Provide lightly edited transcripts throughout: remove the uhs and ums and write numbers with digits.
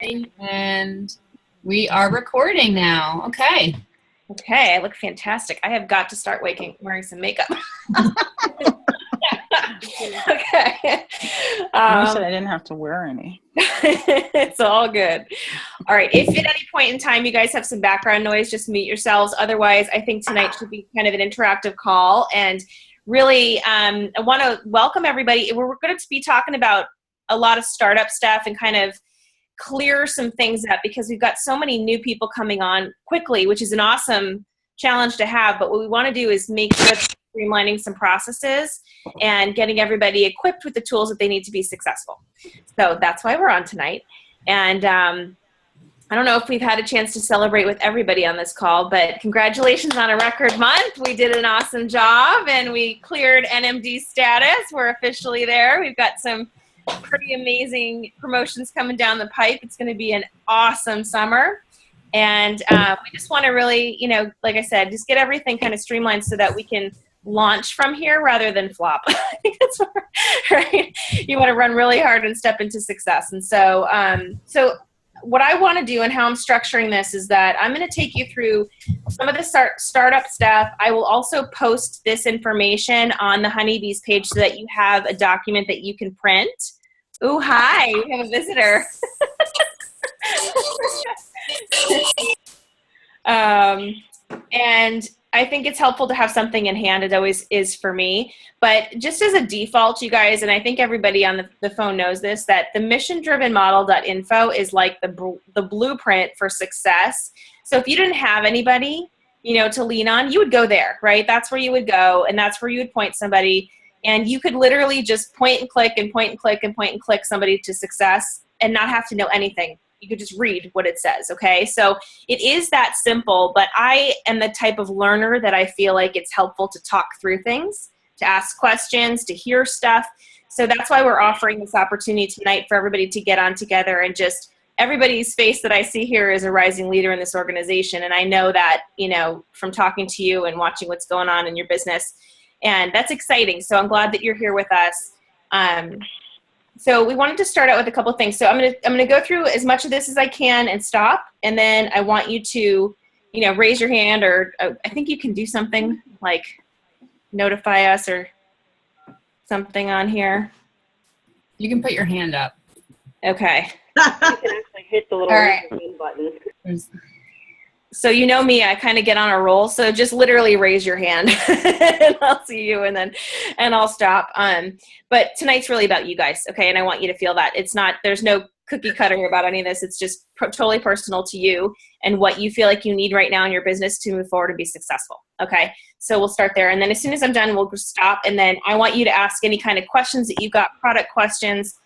And we are recording now. Okay. Okay, I look fantastic. I have got to start wearing some makeup. Okay. I wish I didn't have to wear any. It's all good. All right. If at any point in time you guys have some background noise, just mute yourselves. Otherwise, I think tonight should be kind of an interactive call. And really, I want to welcome everybody. We're going to be talking about a lot of startup stuff and kind of clear some things up because we've got so many new people coming on quickly, which is an awesome challenge to have. But what we want to do is make sure that streamlining some processes and getting everybody equipped with the tools that they need to be successful. So that's why we're on tonight. And I don't know if we've had a chance to celebrate with everybody on this call, but congratulations on a record month. We did an awesome job and we cleared NMD status. We're officially there. We've got some pretty amazing promotions coming down the pipe. It's going to be an awesome summer. And we just want to really, like I said, just get everything kind of streamlined so that we can launch from here rather than flop. I think that's right. You want to run really hard and step into success. And so, what I want to do and how I'm structuring this is that I'm going to take you through some of the startup stuff. I will also post this information on the Honeybees page so that you have a document that you can print. Ooh, hi, we have a visitor. And I think it's helpful to have something in hand. It always is for me. But just as a default, you guys, and I think everybody on the phone knows this, that the mission-driven-model.info is like the blueprint for success. So if you didn't have anybody, to lean on, you would go there, right? That's where you would go, and that's where you would point somebody. And you could literally just point and click and point and click and point and click somebody to success and not have to know anything. You could just read what it says, okay? So it is that simple, but I am the type of learner that I feel like it's helpful to talk through things, to ask questions, to hear stuff. So that's why we're offering this opportunity tonight for everybody to get on together and just everybody's face that I see here is a rising leader in this organization. And I know that, from talking to you and watching what's going on in your business, and that's exciting. So I'm glad that you're here with us. So we wanted to start out with a couple of things. So I'm gonna go through as much of this as I can and stop. And then I want you to, raise your hand, or I think you can do something like notify us or something on here. You can put your hand up. Okay. You can actually hit the little green button. So me, I kind of get on a roll. So just literally raise your hand and I'll see you and I'll stop. But tonight's really about you guys. Okay. And I want you to feel that there's no cookie cutter about any of this. It's just totally personal to you and what you feel like you need right now in your business to move forward and be successful. Okay. So we'll start there. And then as soon as I'm done, we'll stop. And then I want you to ask any kind of questions that you've got, product questions,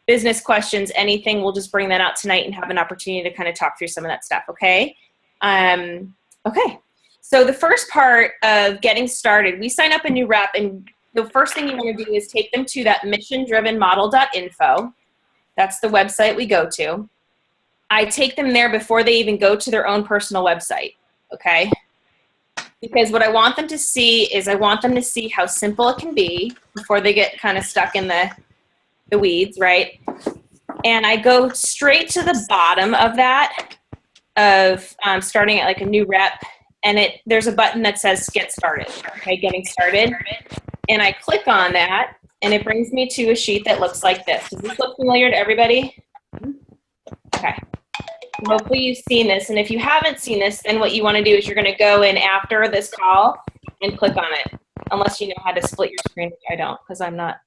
business questions, anything. We'll just bring that out tonight and have an opportunity to kind of talk through some of that stuff. Okay. Okay, so the first part of getting started, we sign up a new rep, and the first thing you want to do is take them to that mission-driven-model.info. That's the website we go to. I take them there before they even go to their own personal website, okay? Because what I want them to see is I want them to see how simple it can be before they get kind of stuck in the weeds, right? And I go straight to the bottom of that, of starting at like a new rep, and there's a button that says get started, okay, getting started, and I click on that and it brings me to a sheet that looks like this. Does this look familiar to everybody? Okay, hopefully you've seen this, and if you haven't seen this, then what you want to do is you're going to go in after this call and click on it, unless you know how to split your screen. I don't, because I'm not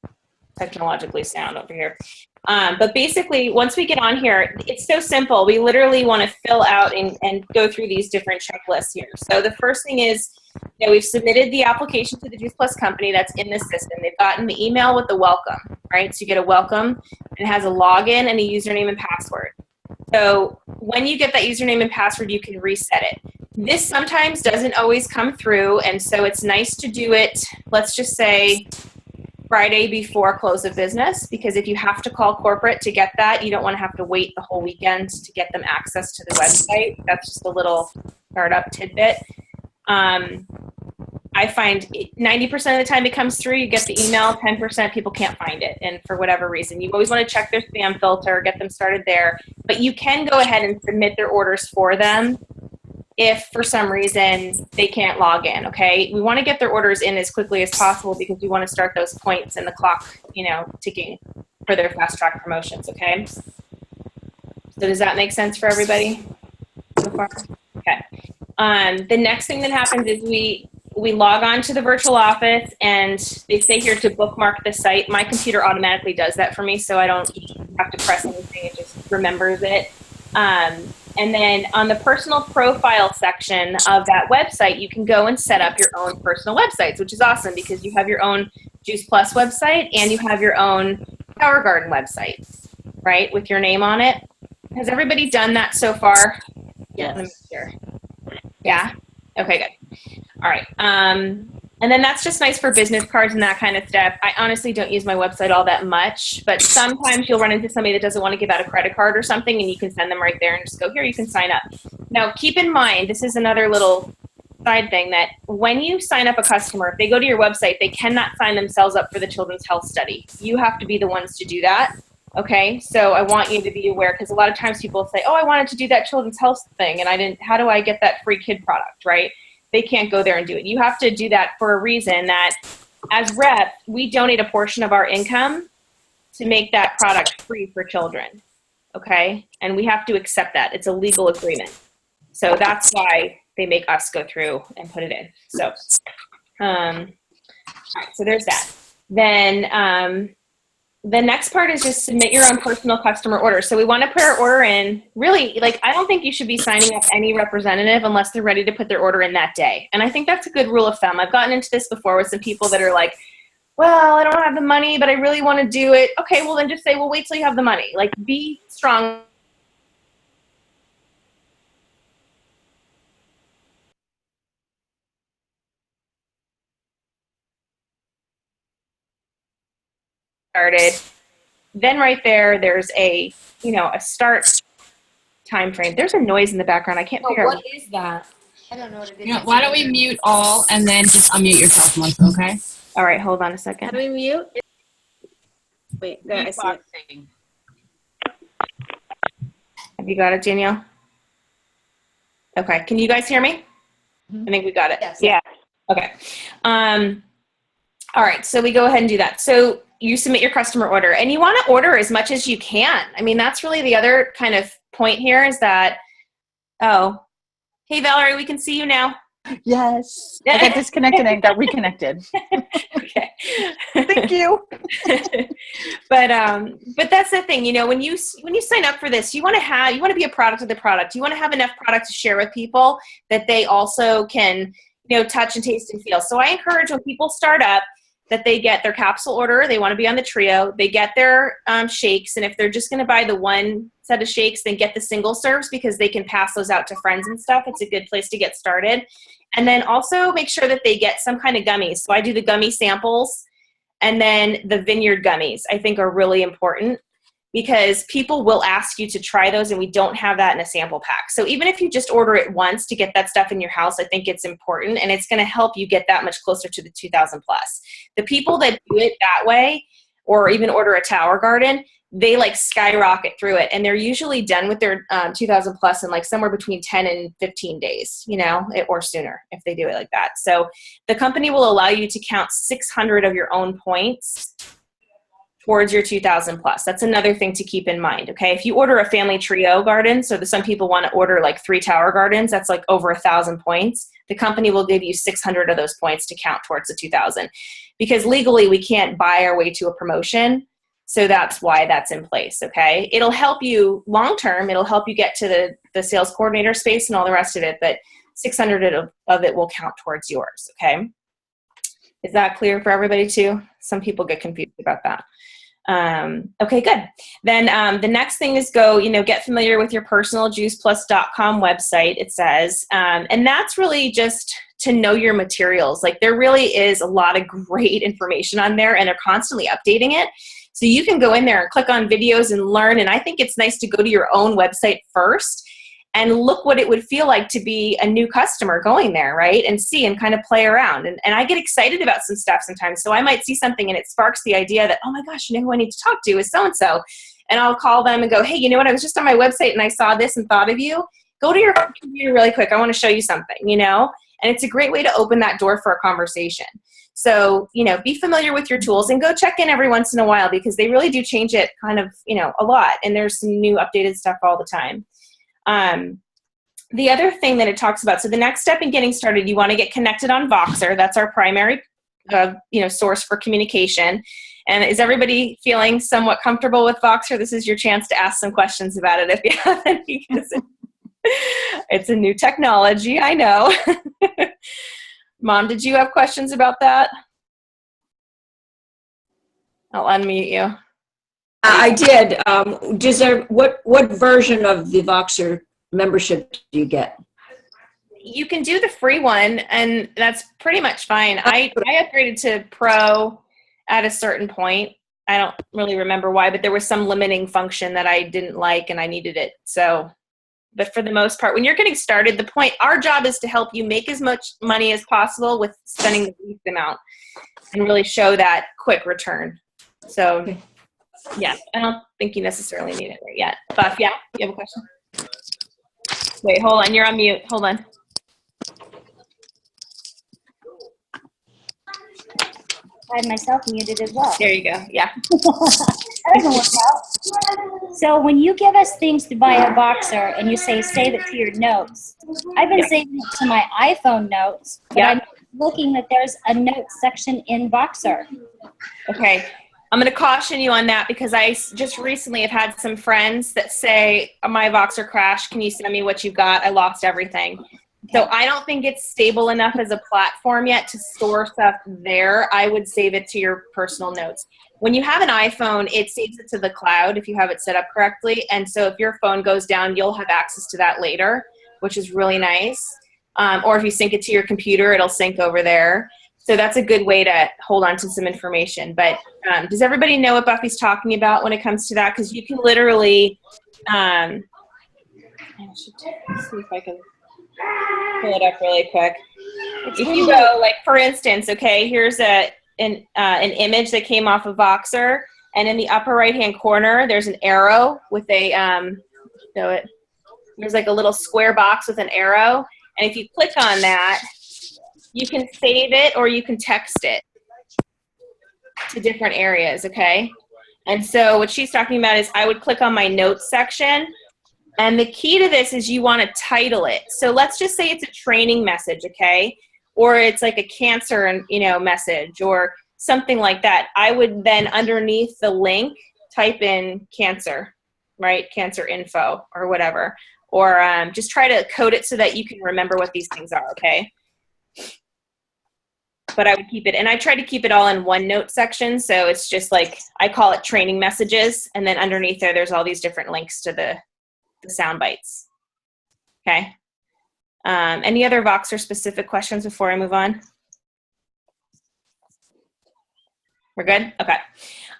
technologically sound over here. But basically, once we get on here, it's so simple. We literally want to fill out and go through these different checklists here. So the first thing is, we've submitted the application to the Juice Plus company that's in the system. They've gotten the email with the welcome, right? So you get a welcome, and it has a login and a username and password. So when you get that username and password, you can reset it. This sometimes doesn't always come through, and so it's nice to do it, let's just say, Friday before close of business, because if you have to call corporate to get that, you don't want to have to wait the whole weekend to get them access to the website. That's just a little startup tidbit. I find 90% of the time it comes through, you get the email, 10% people can't find it. And for whatever reason, you always want to check their spam filter, get them started there. But you can go ahead and submit their orders for them if for some reason they can't log in, okay? We want to get their orders in as quickly as possible because we want to start those points and the clock, ticking for their fast track promotions, okay? So does that make sense for everybody so far? Okay. The next thing that happens is we log on to the virtual office and they say here to bookmark the site. My computer automatically does that for me, so I don't have to press anything. It just remembers it. And then on the personal profile section of that website, you can go and set up your own personal websites, which is awesome because you have your own Juice Plus website and you have your own Tower Garden website, right, with your name on it. Has everybody done that so far? Yes. Let me make sure. Yeah? Okay, good. All right. And then that's just nice for business cards and that kind of stuff. I honestly don't use my website all that much, but sometimes you'll run into somebody that doesn't want to give out a credit card or something, and you can send them right there and just go, here, you can sign up. Now, keep in mind, this is another little side thing, that when you sign up a customer, if they go to your website, they cannot sign themselves up for the Children's Health Study. You have to be the ones to do that. Okay, so I want you to be aware, because a lot of times people say, oh, I wanted to do that children's health thing, and I didn't, how do I get that free kid product, right? They can't go there and do it. You have to do that for a reason, that as reps, we donate a portion of our income to make that product free for children, okay? And we have to accept that. It's a legal agreement. So that's why they make us go through and put it in. So, all right, so there's that. Then, the next part is just submit your own personal customer order. So we want to put our order in, really, like, I don't think you should be signing up any representative unless they're ready to put their order in that day. And I think that's a good rule of thumb. I've gotten into this before with some people that are like, well, I don't have the money, but I really want to do it. Okay, well then just say, well, wait till you have the money. Like, be strong. Started. Then right there, there's a start time frame. There's a noise in the background. I can't figure out. What is that? I don't know what it is. Why don't we mute all and then just unmute yourself, Melissa, okay? All right, hold on a How second. do we mute? Wait, there, I see it. Have you got it, Danielle? Okay, can you guys hear me? I think we got it. Yes. Yeah. Okay. All right, so we go ahead and do that. So you submit your customer order, and you want to order as much as you can. I mean, that's really the other kind of point here is that, oh, hey, Valerie, we can see you now. Yes. I got disconnected and got reconnected. Okay. Thank you. But that's the thing, when you sign up for this, you want to be a product of the product. You want to have enough product to share with people that they also can, touch and taste and feel. So I encourage when people start up that they get their capsule order. They want to be on the trio. They get their shakes. And if they're just going to buy the one set of shakes, then get the single serves because they can pass those out to friends and stuff. It's a good place to get started. And then also make sure that they get some kind of gummies. So I do the gummy samples, and then the Vineyard gummies I think are really important because people will ask you to try those, and we don't have that in a sample pack. So even if you just order it once to get that stuff in your house, I think it's important, and it's going to help you get that much closer to the 2,000 plus. The people that do it that way, or even order a Tower Garden, they like skyrocket through it, and they're usually done with their 2,000 plus in like somewhere between 10 and 15 days, or sooner if they do it like that. So the company will allow you to count 600 of your own points towards your 2,000 plus. That's another thing to keep in mind, okay? If you order a family trio garden, so some people want to order like 3 Tower Gardens, that's like over 1,000 points. The company will give you 600 of those points to count towards the 2,000 because legally we can't buy our way to a promotion. So that's why that's in place, okay? It'll help you long-term. It'll help you get to the sales coordinator space and all the rest of it, but 600 of it will count towards yours, okay? Is that clear for everybody too? Some people get confused about that. Okay, good. Then the next thing is get familiar with your personal juiceplus.com website, it says. And that's really just to know your materials. Like there really is a lot of great information on there, and they're constantly updating it. So you can go in there and click on videos and learn. And I think it's nice to go to your own website first and look what it would feel like to be a new customer going there, right? And see and kind of play around. And I get excited about some stuff sometimes. So I might see something and it sparks the idea that, oh my gosh, you know who I need to talk to is so-and-so. And I'll call them and go, hey, you know what? I was just on my website and I saw this and thought of you. Go to your computer really quick. I want to show you something, you know? And it's a great way to open that door for a conversation. So, you know, be familiar with your tools and go check in every once in a while because they really do change it kind of, you know, a lot. And there's some new updated stuff all the time. The other thing that it talks about, so the next step in getting started, you want to get connected on Voxer. That's our primary, you know, source for communication. And is everybody feeling somewhat comfortable with Voxer? This is your chance to ask some questions about it if you have any. It's a new technology, I know. Mom, did you have questions about that? I'll unmute you. I did. What version of the Voxer membership do you get? You can do the free one, and that's pretty much fine. I upgraded to Pro at a certain point. I don't really remember why, but there was some limiting function that I didn't like, and I needed it. So, but for the most part, when you're getting started, our job is to help you make as much money as possible with spending the least amount and really show that quick return. So, okay. Yeah, I don't think you necessarily need it right yet. Buff, yeah, you have a question? Wait, hold on, you're on mute. Hold on. I had myself muted as well. There you go, yeah. That doesn't work out. So when you give us things via Voxer and you say save it to your notes, I've been saving it to my iPhone notes, but I'm looking that there's a notes section in Voxer. Okay. I'm going to caution you on that because I just recently have had some friends that say, my Voxer crashed. Can you send me what you got? I lost everything. So I don't think it's stable enough as a platform yet to store stuff there. I would save it to your personal notes. When you have an iPhone, it saves it to the cloud if you have it set up correctly. And so if your phone goes down, you'll have access to that later, which is really nice. Or if you sync it to your computer, it'll sync over there. So that's a good way to hold on to some information. But does everybody know what Buffy's talking about when it comes to that? Because you can literally, I should see if I can pull it up really quick. If you go, like, for instance, okay, here's an image that came off of Voxer, and in the upper right-hand corner, there's an arrow with a, there's like a little square box with an arrow, and if you click on that, you can save it or you can text it to different areas, okay? And so what she's talking about is I would click on my notes section, and the key to this is you want to title it. So let's just say it's a training message, okay? Or it's like a cancer, message or something like that. I would then underneath the link type in cancer, right? Cancer info or whatever. Or just try to code it so that you can remember what these things are, okay? But I would keep it, and I try to keep it all in one note section. So it's just like, I call it training messages. And then underneath there's all these different links to the sound bites. Okay. Any other Voxer specific questions before I move on? We're good? Okay.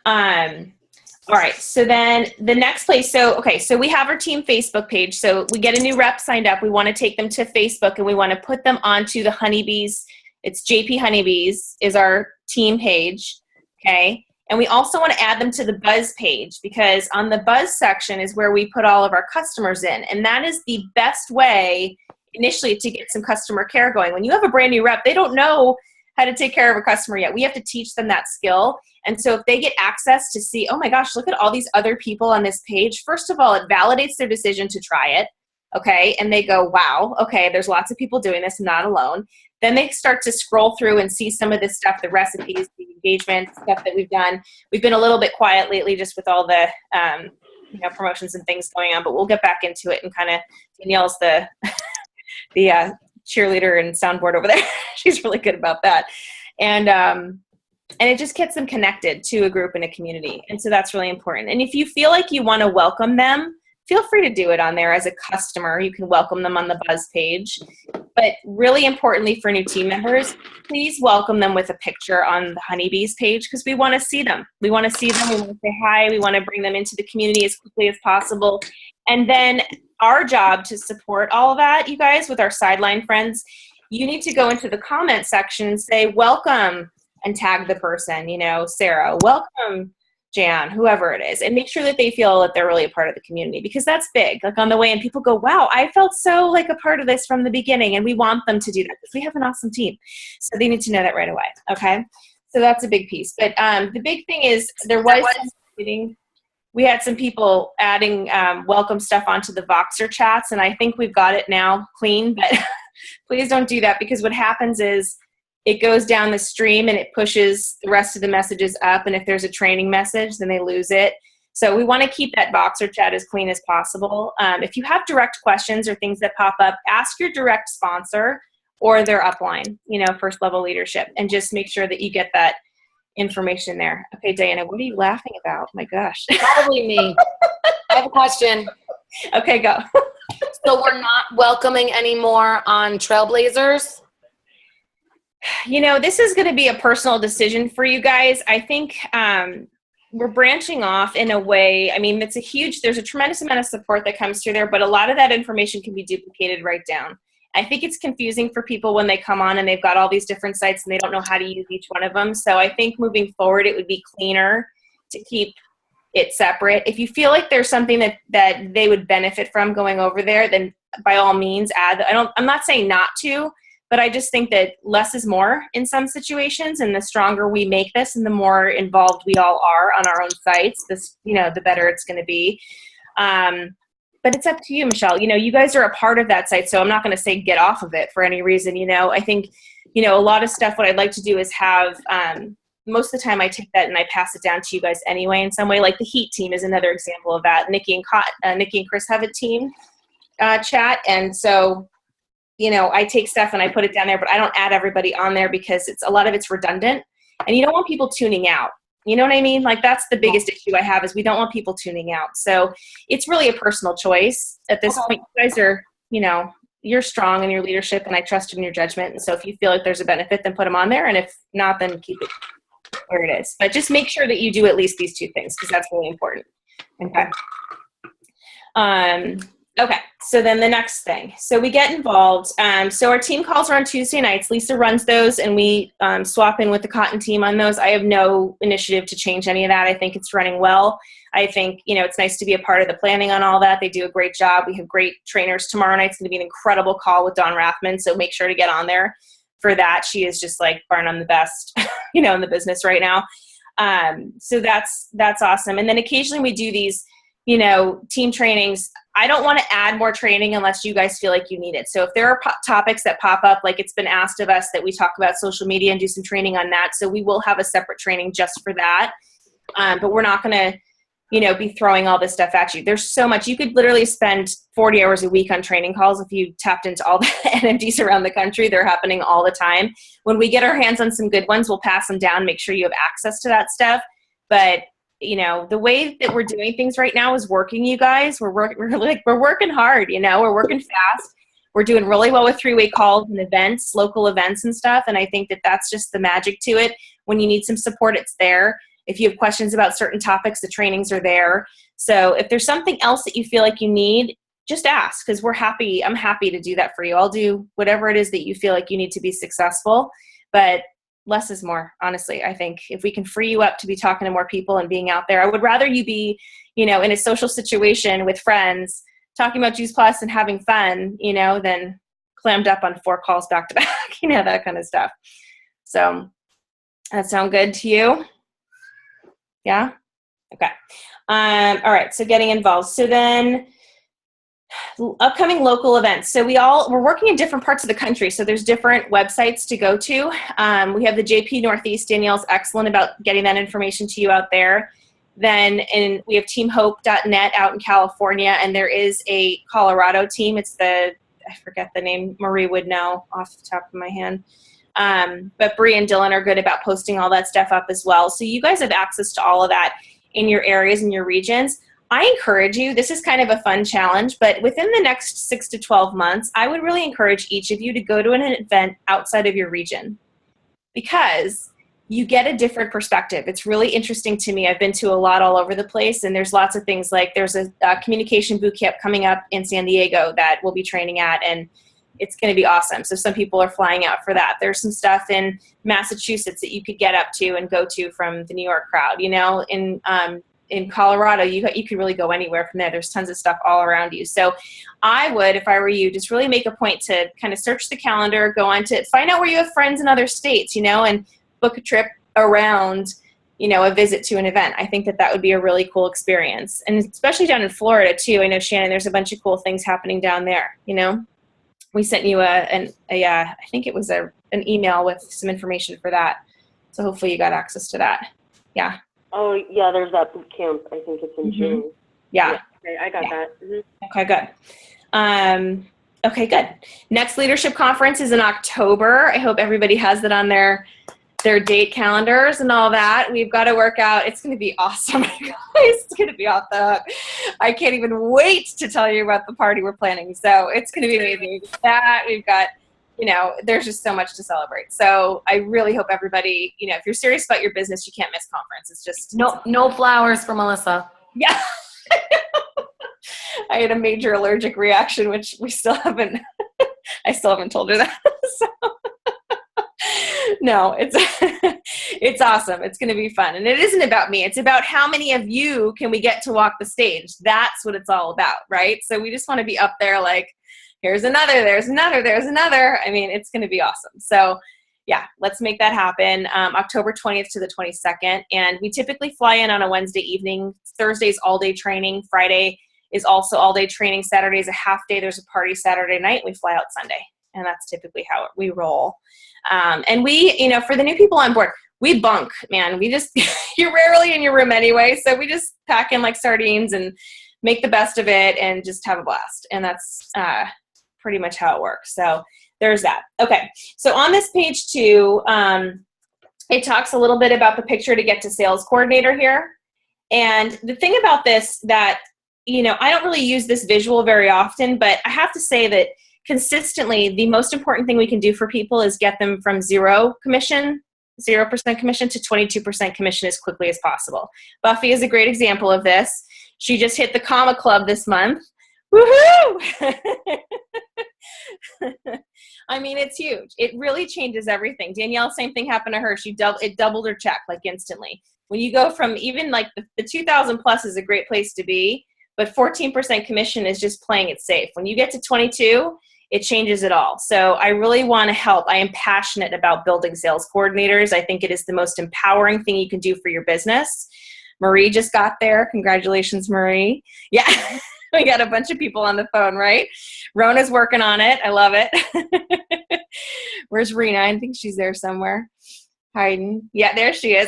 All right. So then the next place. So we have our team Facebook page. So we get a new rep signed up. We want to take them to Facebook and we want to put them onto the Honeybees. It's JP Honeybees is our team page. Okay. And we also want to add them to the Buzz page because on the Buzz section is where we put all of our customers in. And that is the best way initially to get some customer care going. When you have a brand new rep, they don't know how to take care of a customer yet. We have to teach them that skill. And so if they get access to see, oh my gosh, look at all these other people on this page. First of all, it validates their decision to try it. Okay. And they go, wow, okay, there's lots of people doing this. I'm not alone. Then they start to scroll through and see some of this stuff, the recipes, the engagement stuff that we've done. We've been a little bit quiet lately just with all the promotions and things going on, but we'll get back into it and kind of, Danielle's the cheerleader and soundboard over there. She's really good about that. And it just gets them connected to a group and a community. And so that's really important. And if you feel like you want to welcome them, feel free to do it on there as a customer. You can welcome them on the Buzz page. But really importantly for new team members, please welcome them with a picture on the Honeybees page because we want to see them. We want to see them. We want to say hi. We want to bring them into the community as quickly as possible. And then our job to support all of that, you guys, with our sideline friends, you need to go into the comment section and say, welcome, and tag the person, you know, Sarah, welcome, Jan, whoever it is, and make sure that they feel that they're really a part of the community, because that's big. Like on the way in, people go, wow, I felt so like a part of this from the beginning, and we want them to do that because we have an awesome team. So they need to know that right away, okay? So that's a big piece. But the big thing is we had some people adding welcome stuff onto the Voxer chats, and I think we've got it now clean, but please don't do that, because what happens is it goes down the stream and it pushes the rest of the messages up, and if there's a training message, then they lose it. So we want to keep that Voxer chat as clean as possible. If you have direct questions or things that pop up, ask your direct sponsor or their upline, you know, first level leadership, and just make sure that you get that information there. Okay, Diana, what are you laughing about? My gosh. Probably me. I have a question. Okay, go. So we're not welcoming anymore on Trailblazers? You know, this is going to be a personal decision for you guys. I think we're branching off in a way. I mean, there's a tremendous amount of support that comes through there, but a lot of that information can be duplicated right down. I think it's confusing for people when they come on and they've got all these different sites and they don't know how to use each one of them. So I think moving forward, it would be cleaner to keep it separate. If you feel like there's something that they would benefit from going over there, then by all means add. I'm not saying not to, but I just think that less is more in some situations, and the stronger we make this and the more involved we all are on our own sites, the better it's going to be. But it's up to you, Michelle. You know, you guys are a part of that site, so I'm not going to say get off of it for any reason. You know, I think, you know, a lot of stuff, what I'd like to do is have, most of the time I take that and I pass it down to you guys anyway in some way. Like the Heat team is another example of that. Nikki and Chris have a team chat, and so, you know, I take stuff and I put it down there, but I don't add everybody on there because a lot of it's redundant, and you don't want people tuning out. You know what I mean? Like that's the biggest issue I have, is we don't want people tuning out. So it's really a personal choice at this point. You guys are, you know, you're strong in your leadership, and I trust in your judgment. And so if you feel like there's a benefit, then put them on there. And if not, then keep it where it is. But just make sure that you do at least these two things, because that's really important. Okay. Okay, so then the next thing. So we get involved. So our team calls are on Tuesday nights. Lisa runs those, and we swap in with the Cotton team on those. I have no initiative to change any of that. I think it's running well. I think, you know, it's nice to be a part of the planning on all that. They do a great job. We have great trainers. Tomorrow night's going to be an incredible call with Dawn Rathman, so make sure to get on there for that. She is just like bar none the best, you know, in the business right now. So that's awesome. And then occasionally we do these, you know, team trainings. I don't want to add more training unless you guys feel like you need it. So if there are topics that pop up, like it's been asked of us that we talk about social media and do some training on that. So we will have a separate training just for that. But we're not going to, you know, be throwing all this stuff at you. There's so much. You could literally spend 40 hours a week on training calls if you tapped into all the NMDs around the country. They're happening all the time. When we get our hands on some good ones, we'll pass them down, make sure you have access to that stuff. But you know, the way that we're doing things right now is working, you guys. We're working hard, you know, we're working fast. We're doing really well with 3-way calls and events, local events and stuff. And I think that that's just the magic to it. When you need some support, it's there. If you have questions about certain topics, the trainings are there. So if there's something else that you feel like you need, just ask, because I'm happy to do that for you. I'll do whatever it is that you feel like you need to be successful. But less is more, honestly. I think if we can free you up to be talking to more people and being out there, I would rather you be, you know, in a social situation with friends, talking about Juice Plus and having fun, you know, than clammed up on 4 calls back to back, you know, that kind of stuff. So that sound good to you? Yeah? Okay. All right. So getting involved. So then upcoming local events. So we're working in different parts of the country. So there's different websites to go to. We have the JP Northeast. Danielle's excellent about getting that information to you out there. Then we have teamhope.net out in California, and there is a Colorado team. It's I forget the name. Marie would know off the top of my hand. But Bree and Dylan are good about posting all that stuff up as well. So you guys have access to all of that in your areas and your regions. I encourage you, this is kind of a fun challenge, but within the next 6 to 12 months, I would really encourage each of you to go to an event outside of your region. Because you get a different perspective. It's really interesting to me. I've been to a lot all over the place, and there's lots of things like there's a communication boot camp coming up in San Diego that we'll be training at, and it's going to be awesome. So some people are flying out for that. There's some stuff in Massachusetts that you could get up to and go to from the New York crowd. You know, in Colorado, you could really go anywhere from there. There's tons of stuff all around you. So I would, if I were you, just really make a point to kind of search the calendar, go on to find out where you have friends in other states, you know, and book a trip around, you know, a visit to an event. I think that would be a really cool experience. And especially down in Florida too. I know, Shannon, there's a bunch of cool things happening down there. You know, we sent you I think it was an email with some information for that. So hopefully you got access to that. Yeah. Oh, yeah, there's that boot camp. I think it's in June. Yeah. Okay, I got that. Okay, good. Okay, good. Next leadership conference is in October. I hope everybody has that on their date calendars and all that. We've got to work out. It's going to be awesome, guys. It's going to be off the hook. I can't even wait to tell you about the party we're planning. So it's going to be amazing. We've got, you know, there's just so much to celebrate. So I really hope everybody, you know, if you're serious about your business, you can't miss conference. It's just No flowers for Melissa. Yeah. I had a major allergic reaction, which we still haven't, I still haven't told her that. So. No, it's awesome. It's going to be fun. And it isn't about me. It's about how many of you can we get to walk the stage. That's what it's all about, right? So we just want to be up there like, here's another, there's another, there's another. I mean, it's going to be awesome. So yeah, let's make that happen. October 20th to the 22nd. And we typically fly in on a Wednesday evening. Thursday's all day training. Friday is also all day training. Saturday is a half day. There's a party Saturday night. We fly out Sunday. And that's typically how we roll. And we, you know, for the new people on board, we bunk, man. We just, you're rarely in your room anyway. So we just pack in like sardines and make the best of it and just have a blast. And that's pretty much how it works. So there's that. Okay. So on this page too, it talks a little bit about the picture to get to sales coordinator here. And the thing about this that, you know, I don't really use this visual very often, but I have to say that consistently, the most important thing we can do for people is get them from 0% commission to 22% commission as quickly as possible. Buffy is a great example of this. She just hit the comma club this month. Woohoo! I mean, it's huge. It really changes everything. Danielle, same thing happened to her. It doubled her check like instantly. When you go from even like the 2,000 plus is a great place to be, but 14% commission is just playing it safe. When you get to 22, it changes it all. So I really want to help. I am passionate about building sales coordinators. I think it is the most empowering thing you can do for your business. Marie just got there. Congratulations, Marie. Yeah, we got a bunch of people on the phone, right? Rona's working on it. I love it. Where's Rena? I think she's there somewhere. Hiding. Yeah, there she is.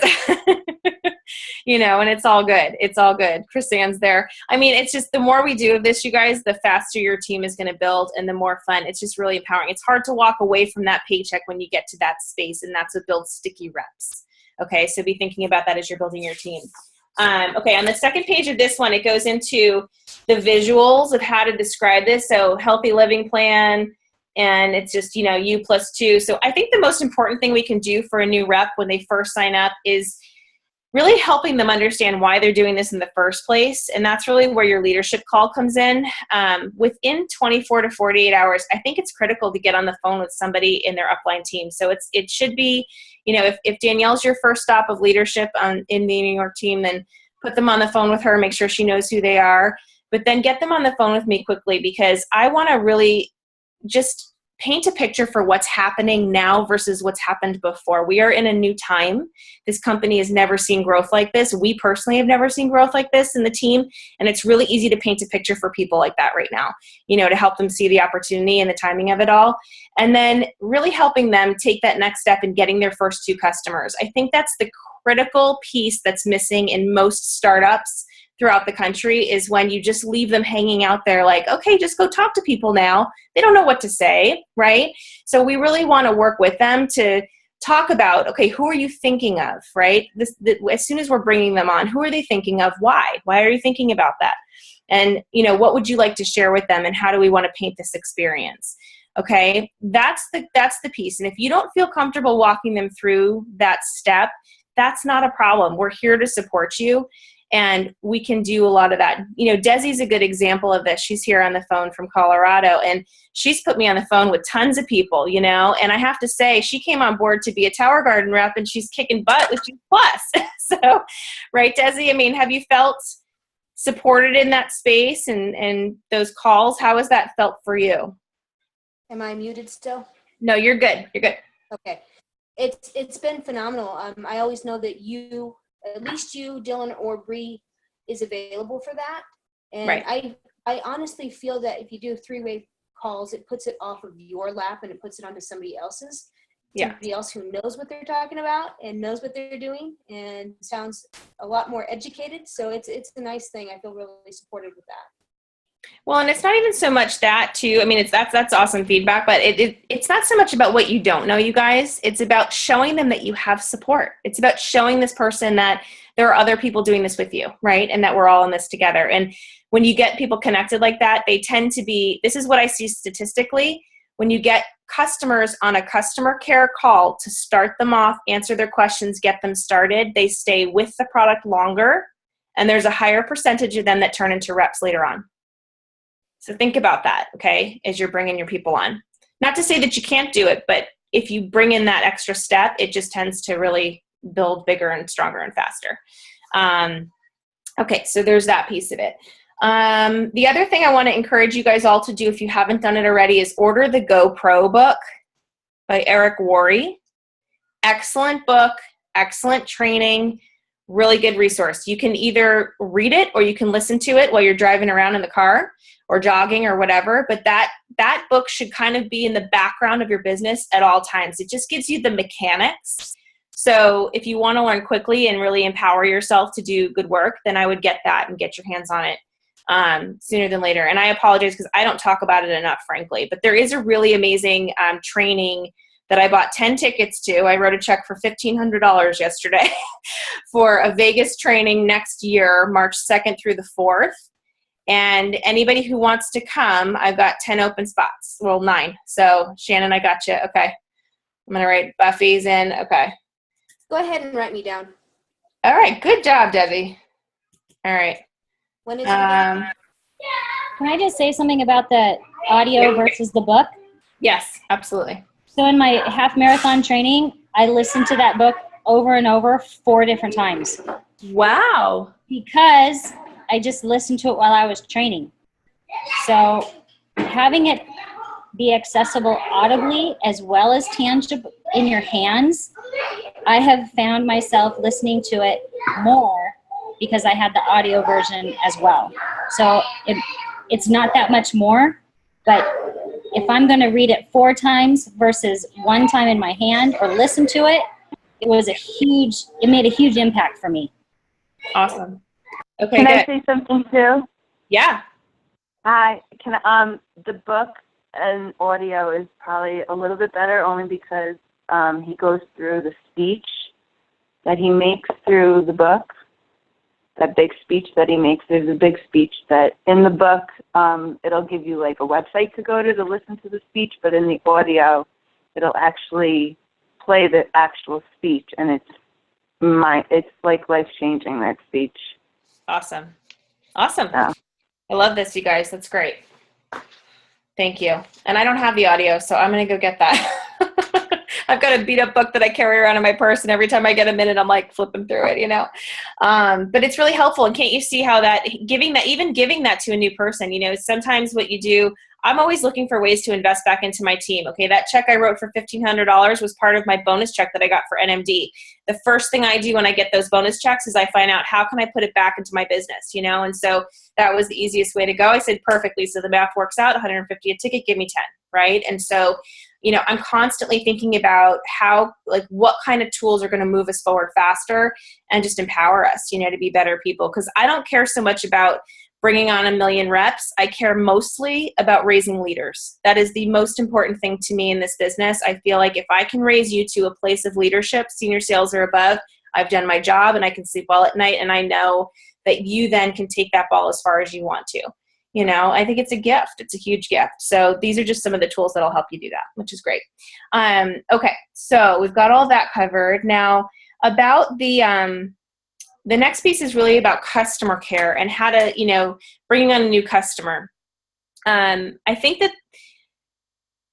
You know, and it's all good. It's all good. Chris Ann's there. I mean, it's just the more we do of this, you guys, the faster your team is going to build and the more fun. It's just really empowering. It's hard to walk away from that paycheck when you get to that space, and that's what builds sticky reps. Okay, so be thinking about that as you're building your team. Okay, on the second page of this one, it goes into the visuals of how to describe this. So healthy living plan, and it's just, you know, U+2. So I think the most important thing we can do for a new rep when they first sign up is really helping them understand why they're doing this in the first place. And that's really where your leadership call comes in. Within 24 to 48 hours, I think it's critical to get on the phone with somebody in their upline team. So it should be, you know, if Danielle's your first stop of leadership in the New York team, then put them on the phone with her, make sure she knows who they are, but then get them on the phone with me quickly, because I want to really just paint a picture for what's happening now versus what's happened before. We are in a new time. This company has never seen growth like this. We personally have never seen growth like this in the team. And it's really easy to paint a picture for people like that right now, you know, to help them see the opportunity and the timing of it all. And then really helping them take that next step in getting their first 2 customers. I think that's the critical piece that's missing in most startups throughout the country, is when you just leave them hanging out there like, okay, just go talk to people now. They don't know what to say, right? So we really want to work with them to talk about, okay, who are you thinking of, right? As soon as we're bringing them on, who are they thinking of? Why? Why are you thinking about that? And, you know, what would you like to share with them, and how do we want to paint this experience? Okay, that's the piece. And if you don't feel comfortable walking them through that step, that's not a problem. We're here to support you, and we can do a lot of that. You know, Desi's a good example of this. She's here on the phone from Colorado, and she's put me on the phone with tons of people, you know, and I have to say, she came on board to be a Tower Garden rep, and she's kicking butt with G Plus. So, right, Desi? I mean, have you felt supported in that space and those calls? How has that felt for you? Am I muted still? No, you're good. You're good. Okay. It's been phenomenal. I always know that you, at least you, Dylan, or Bree, is available for that. And Right. I honestly feel that if you do 3-way calls, it puts it off of your lap and it puts it onto somebody else's. Yeah. Somebody else who knows what they're talking about and knows what they're doing and sounds a lot more educated. So it's a nice thing. I feel really supported with that. Well, and it's not even so much that too. I mean, that's awesome feedback, but it's not so much about what you don't know, you guys. It's about showing them that you have support. It's about showing this person that there are other people doing this with you, right? And that we're all in this together. And when you get people connected like that, they tend to be, this is what I see statistically, when you get customers on a customer care call to start them off, answer their questions, get them started, they stay with the product longer, and there's a higher percentage of them that turn into reps later on. So think about that, okay, as you're bringing your people on. Not to say that you can't do it, but if you bring in that extra step, it just tends to really build bigger and stronger and faster. Okay, so there's that piece of it. The other thing I want to encourage you guys all to do, if you haven't done it already, is order the Go Pro book by Eric Worre. Excellent book, excellent training, really good resource. You can either read it or you can listen to it while you're driving around in the car or jogging or whatever, but that book should kind of be in the background of your business at all times. It just gives you the mechanics. So if you want to learn quickly and really empower yourself to do good work, then I would get that and get your hands on it sooner than later. And I apologize because I don't talk about it enough, frankly, but there is a really amazing training that I bought 10 tickets to. I wrote a check for $1,500 yesterday for a Vegas training next year, March 2nd through the 4th. And anybody who wants to come, I've got 10 open spots. Well, 9. So Shannon, I got you. Okay. I'm going to write Buffy's in. Okay. Go ahead and write me down. All right. Good job, Debbie. All right. When is it again? Can I just say something about the audio versus the book? Yes, absolutely. So in my half marathon training, I listened to that book over and over 4 different times Wow. because I just listened to it while I was training. So having it be accessible audibly as well as tangible in your hands, I have found myself listening to it more because I had the audio version as well. So it's not that much more, but if I'm going to read it 4 times versus 1 time in my hand or listen to it, it made a huge impact for me. Awesome. Okay, Can good. I say something too? Yeah. Hi. The book and audio is probably a little bit better only because he goes through the speech that he makes through the book. That big speech that he makes. There's a big speech that in the book, it'll give you like a website to go to listen to the speech, but in the audio, it'll actually play the actual speech, and it's like life-changing, that speech. Awesome. Awesome. Yeah. I love this, you guys. That's great. Thank you. And I don't have the audio, so I'm going to go get that. I've got a beat up book that I carry around in my purse, and every time I get a minute, I'm like flipping through it, you know? But it's really helpful. And can't you see how giving that to a new person, you know, sometimes what you do, I'm always looking for ways to invest back into my team. Okay. That check I wrote for $1,500 was part of my bonus check that I got for NMD. The first thing I do when I get those bonus checks is I find out how can I put it back into my business, you know? And so that was the easiest way to go. I said, perfectly. So the math works out, $150 a ticket, give me 10. Right. And so, you know, I'm constantly thinking about what kind of tools are going to move us forward faster and just empower us, you know, to be better people. Because I don't care so much about bringing on 1 million reps. I care mostly about raising leaders. That is the most important thing to me in this business. I feel like if I can raise you to a place of leadership, senior sales or above, I've done my job and I can sleep well at night. And I know that you then can take that ball as far as you want to. I think it's a gift. It's a huge gift. So these are just some of the tools that'll help you do that, which is great. Okay, so we've got all that covered. Now about the next piece is really about customer care and how to, bringing on a new customer. I think that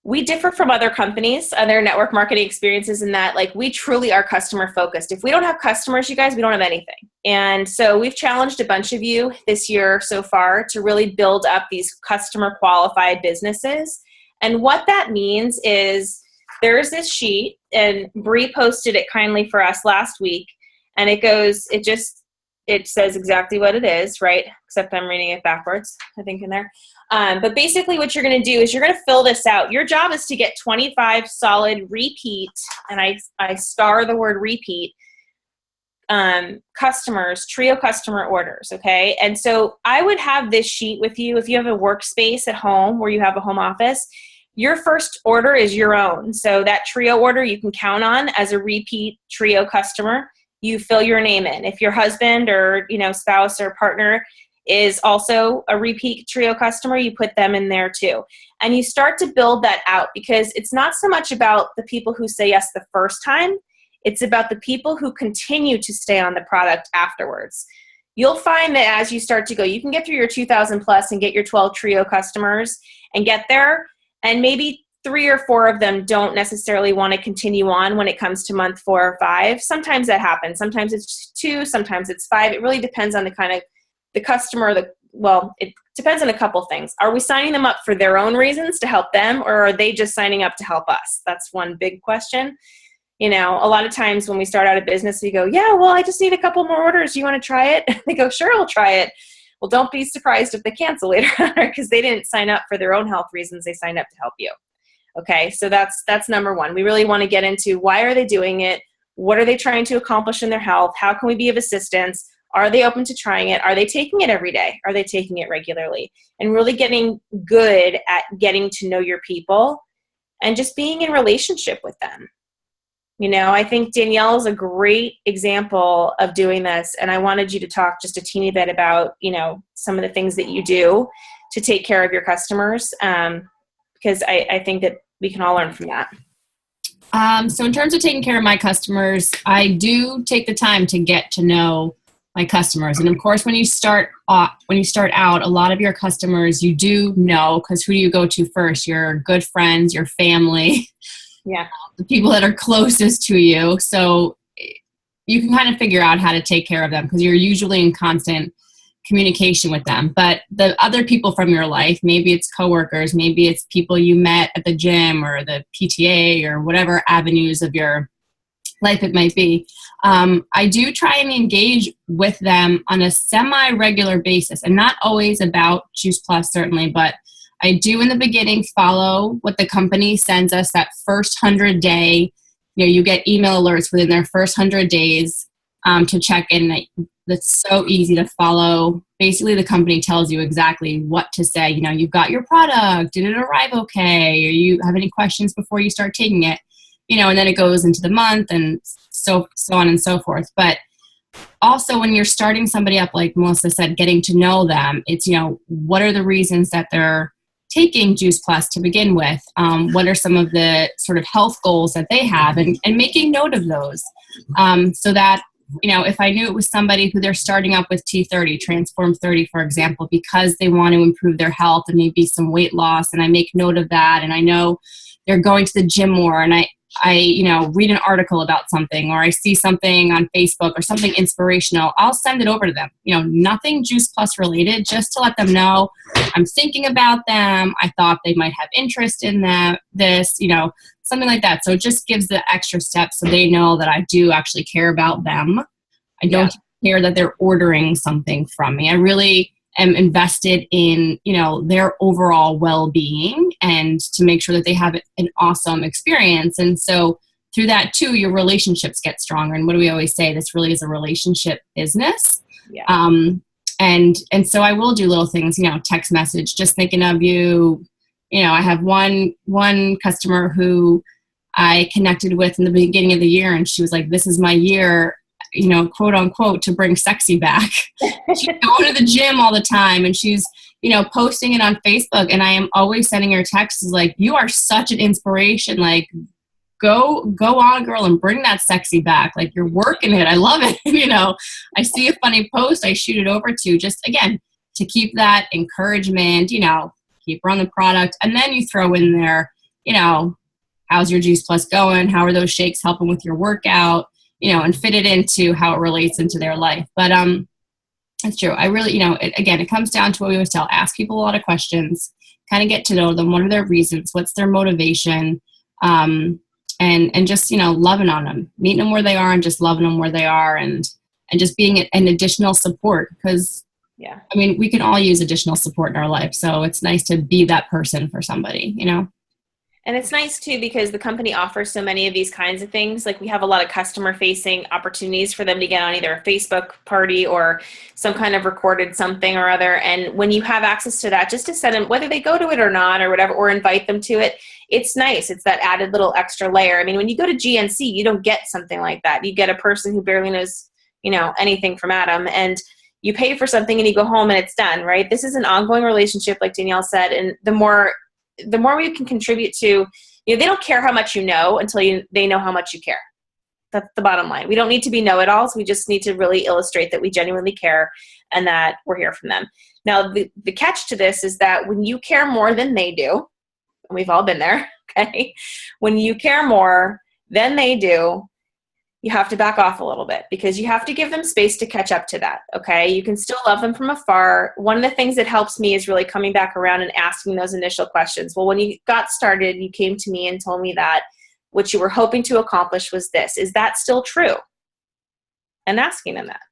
we differ from other companies, other network marketing experiences in that, like, we truly are customer focused. If we don't have customers, you guys, we don't have anything. And so we've challenged a bunch of you this year so far to really build up these customer qualified businesses. And what that means is there's this sheet, and Bree posted it kindly for us last week. And it says exactly what it is, right? Except I'm reading it backwards, I think, in there. But basically what you're going to do is you're going to fill this out. Your job is to get 25 solid repeat, and I star the word repeat, customers, trio customer orders, okay? And so I would have this sheet with you. If you have a workspace at home where you have a home office, your first order is your own. So that trio order you can count on as a repeat trio customer. You fill your name in. If your husband or spouse or partner is also a repeat trio customer, you put them in there too. And you start to build that out, because it's not so much about the people who say yes the first time. It's about the people who continue to stay on the product afterwards. You'll find that as you start to go, you can get through your 2,000 plus and get your 12 trio customers and get there. And maybe 3 or 4 of them don't necessarily want to continue on when it comes to month 4 or 5. Sometimes that happens. Sometimes it's 2, sometimes it's 5. It really depends on the kind of the customer, it depends on a couple things. Are we signing them up for their own reasons to help them, or are they just signing up to help us? That's one big question. A lot of times when we start out a business, we go, yeah, well, I just need a couple more orders. You want to try it? They go, sure, I'll try it. Well, don't be surprised if they cancel later on, because they didn't sign up for their own health reasons. They signed up to help you. Okay, so that's number one. We really want to get into why are they doing it? What are they trying to accomplish in their health? How can we be of assistance? Are they open to trying it? Are they taking it every day? Are they taking it regularly? And really getting good at getting to know your people and just being in relationship with them. I think Danielle is a great example of doing this. And I wanted you to talk just a teeny bit about, some of the things that you do to take care of your customers. Because I think that we can all learn from that. So in terms of taking care of my customers, I do take the time to get to know my customers. And of course, when you start out, a lot of your customers you do know, because who do you go to first? Your good friends, your family, yeah, the people that are closest to you. So you can kind of figure out how to take care of them, because you're usually in constant communication with them. But the other people from your life, maybe it's coworkers, maybe it's people you met at the gym or the PTA or whatever avenues of your life it might be, I do try and engage with them on a semi-regular basis, and not always about Juice Plus, certainly, but I do in the beginning follow what the company sends us that first 100-day. You get email alerts within their first 100 days to check in. That's so easy to follow. Basically, the company tells you exactly what to say. You've got your product. Did it arrive okay? Or you have any questions before you start taking it? And then it goes into the month and so on and so forth. But also when you're starting somebody up, like Melissa said, getting to know them, it's, what are the reasons that they're taking Juice Plus to begin with? What are some of the sort of health goals that they have, and making note of those, so that, if I knew it was somebody who they're starting up with T30, Transform 30, for example, because they want to improve their health and maybe some weight loss, and I make note of that, and I know they're going to the gym more, and I read an article about something, or I see something on Facebook or something inspirational, I'll send it over to them. Nothing Juice Plus related, just to let them know I'm thinking about them. I thought they might have interest in something like that. So it just gives the extra steps so they know that I do actually care about them. I don't care that they're ordering something from me. I really am invested in, their overall well-being, and to make sure that they have an awesome experience. And so through that too, your relationships get stronger. And what do we always say? This really is a relationship business. Yeah. And so I will do little things, text message, just thinking of you. I have one customer who I connected with in the beginning of the year, and she was like, this is my year. quote unquote, to bring sexy back. She's going to the gym all the time, and she's, posting it on Facebook. And I am always sending her texts like, you are such an inspiration. Like, go on, girl, and bring that sexy back. Like, you're working it. I love it. I see a funny post, I shoot it over to, just again, to keep that encouragement, keep her on the product. And then you throw in there, how's your Juice Plus going? How are those shakes helping with your workout? And fit it into how it relates into their life. But it's true. I really, it comes down to what we always tell: ask people a lot of questions, kind of get to know them. What are their reasons? What's their motivation? And just, loving on them, meeting them where they are, and just loving them where they are, and just being an additional support. Because, we can all use additional support in our life. So it's nice to be that person for somebody, And it's nice too, because the company offers so many of these kinds of things. Like, we have a lot of customer facing opportunities for them to get on either a Facebook party or some kind of recorded something or other. And when you have access to that, just to send them, whether they go to it or not or whatever, or invite them to it, it's nice. It's that added little extra layer. When you go to GNC, you don't get something like that. You get a person who barely knows, anything from Adam, and you pay for something and you go home and it's done, right? This is an ongoing relationship, like Danielle said. And the more we can contribute to, they don't care how much you know until they know how much you care. That's the bottom line. We don't need to be know-it-alls. We just need to really illustrate that we genuinely care and that we're here for them. Now, the catch to this is that when you care more than they do, and we've all been there, okay? When you care more than they do, you have to back off a little bit, because you have to give them space to catch up to that, okay? You can still love them from afar. One of the things that helps me is really coming back around and asking those initial questions. Well, when you got started, you came to me and told me that what you were hoping to accomplish was this. Is that still true? And asking them that,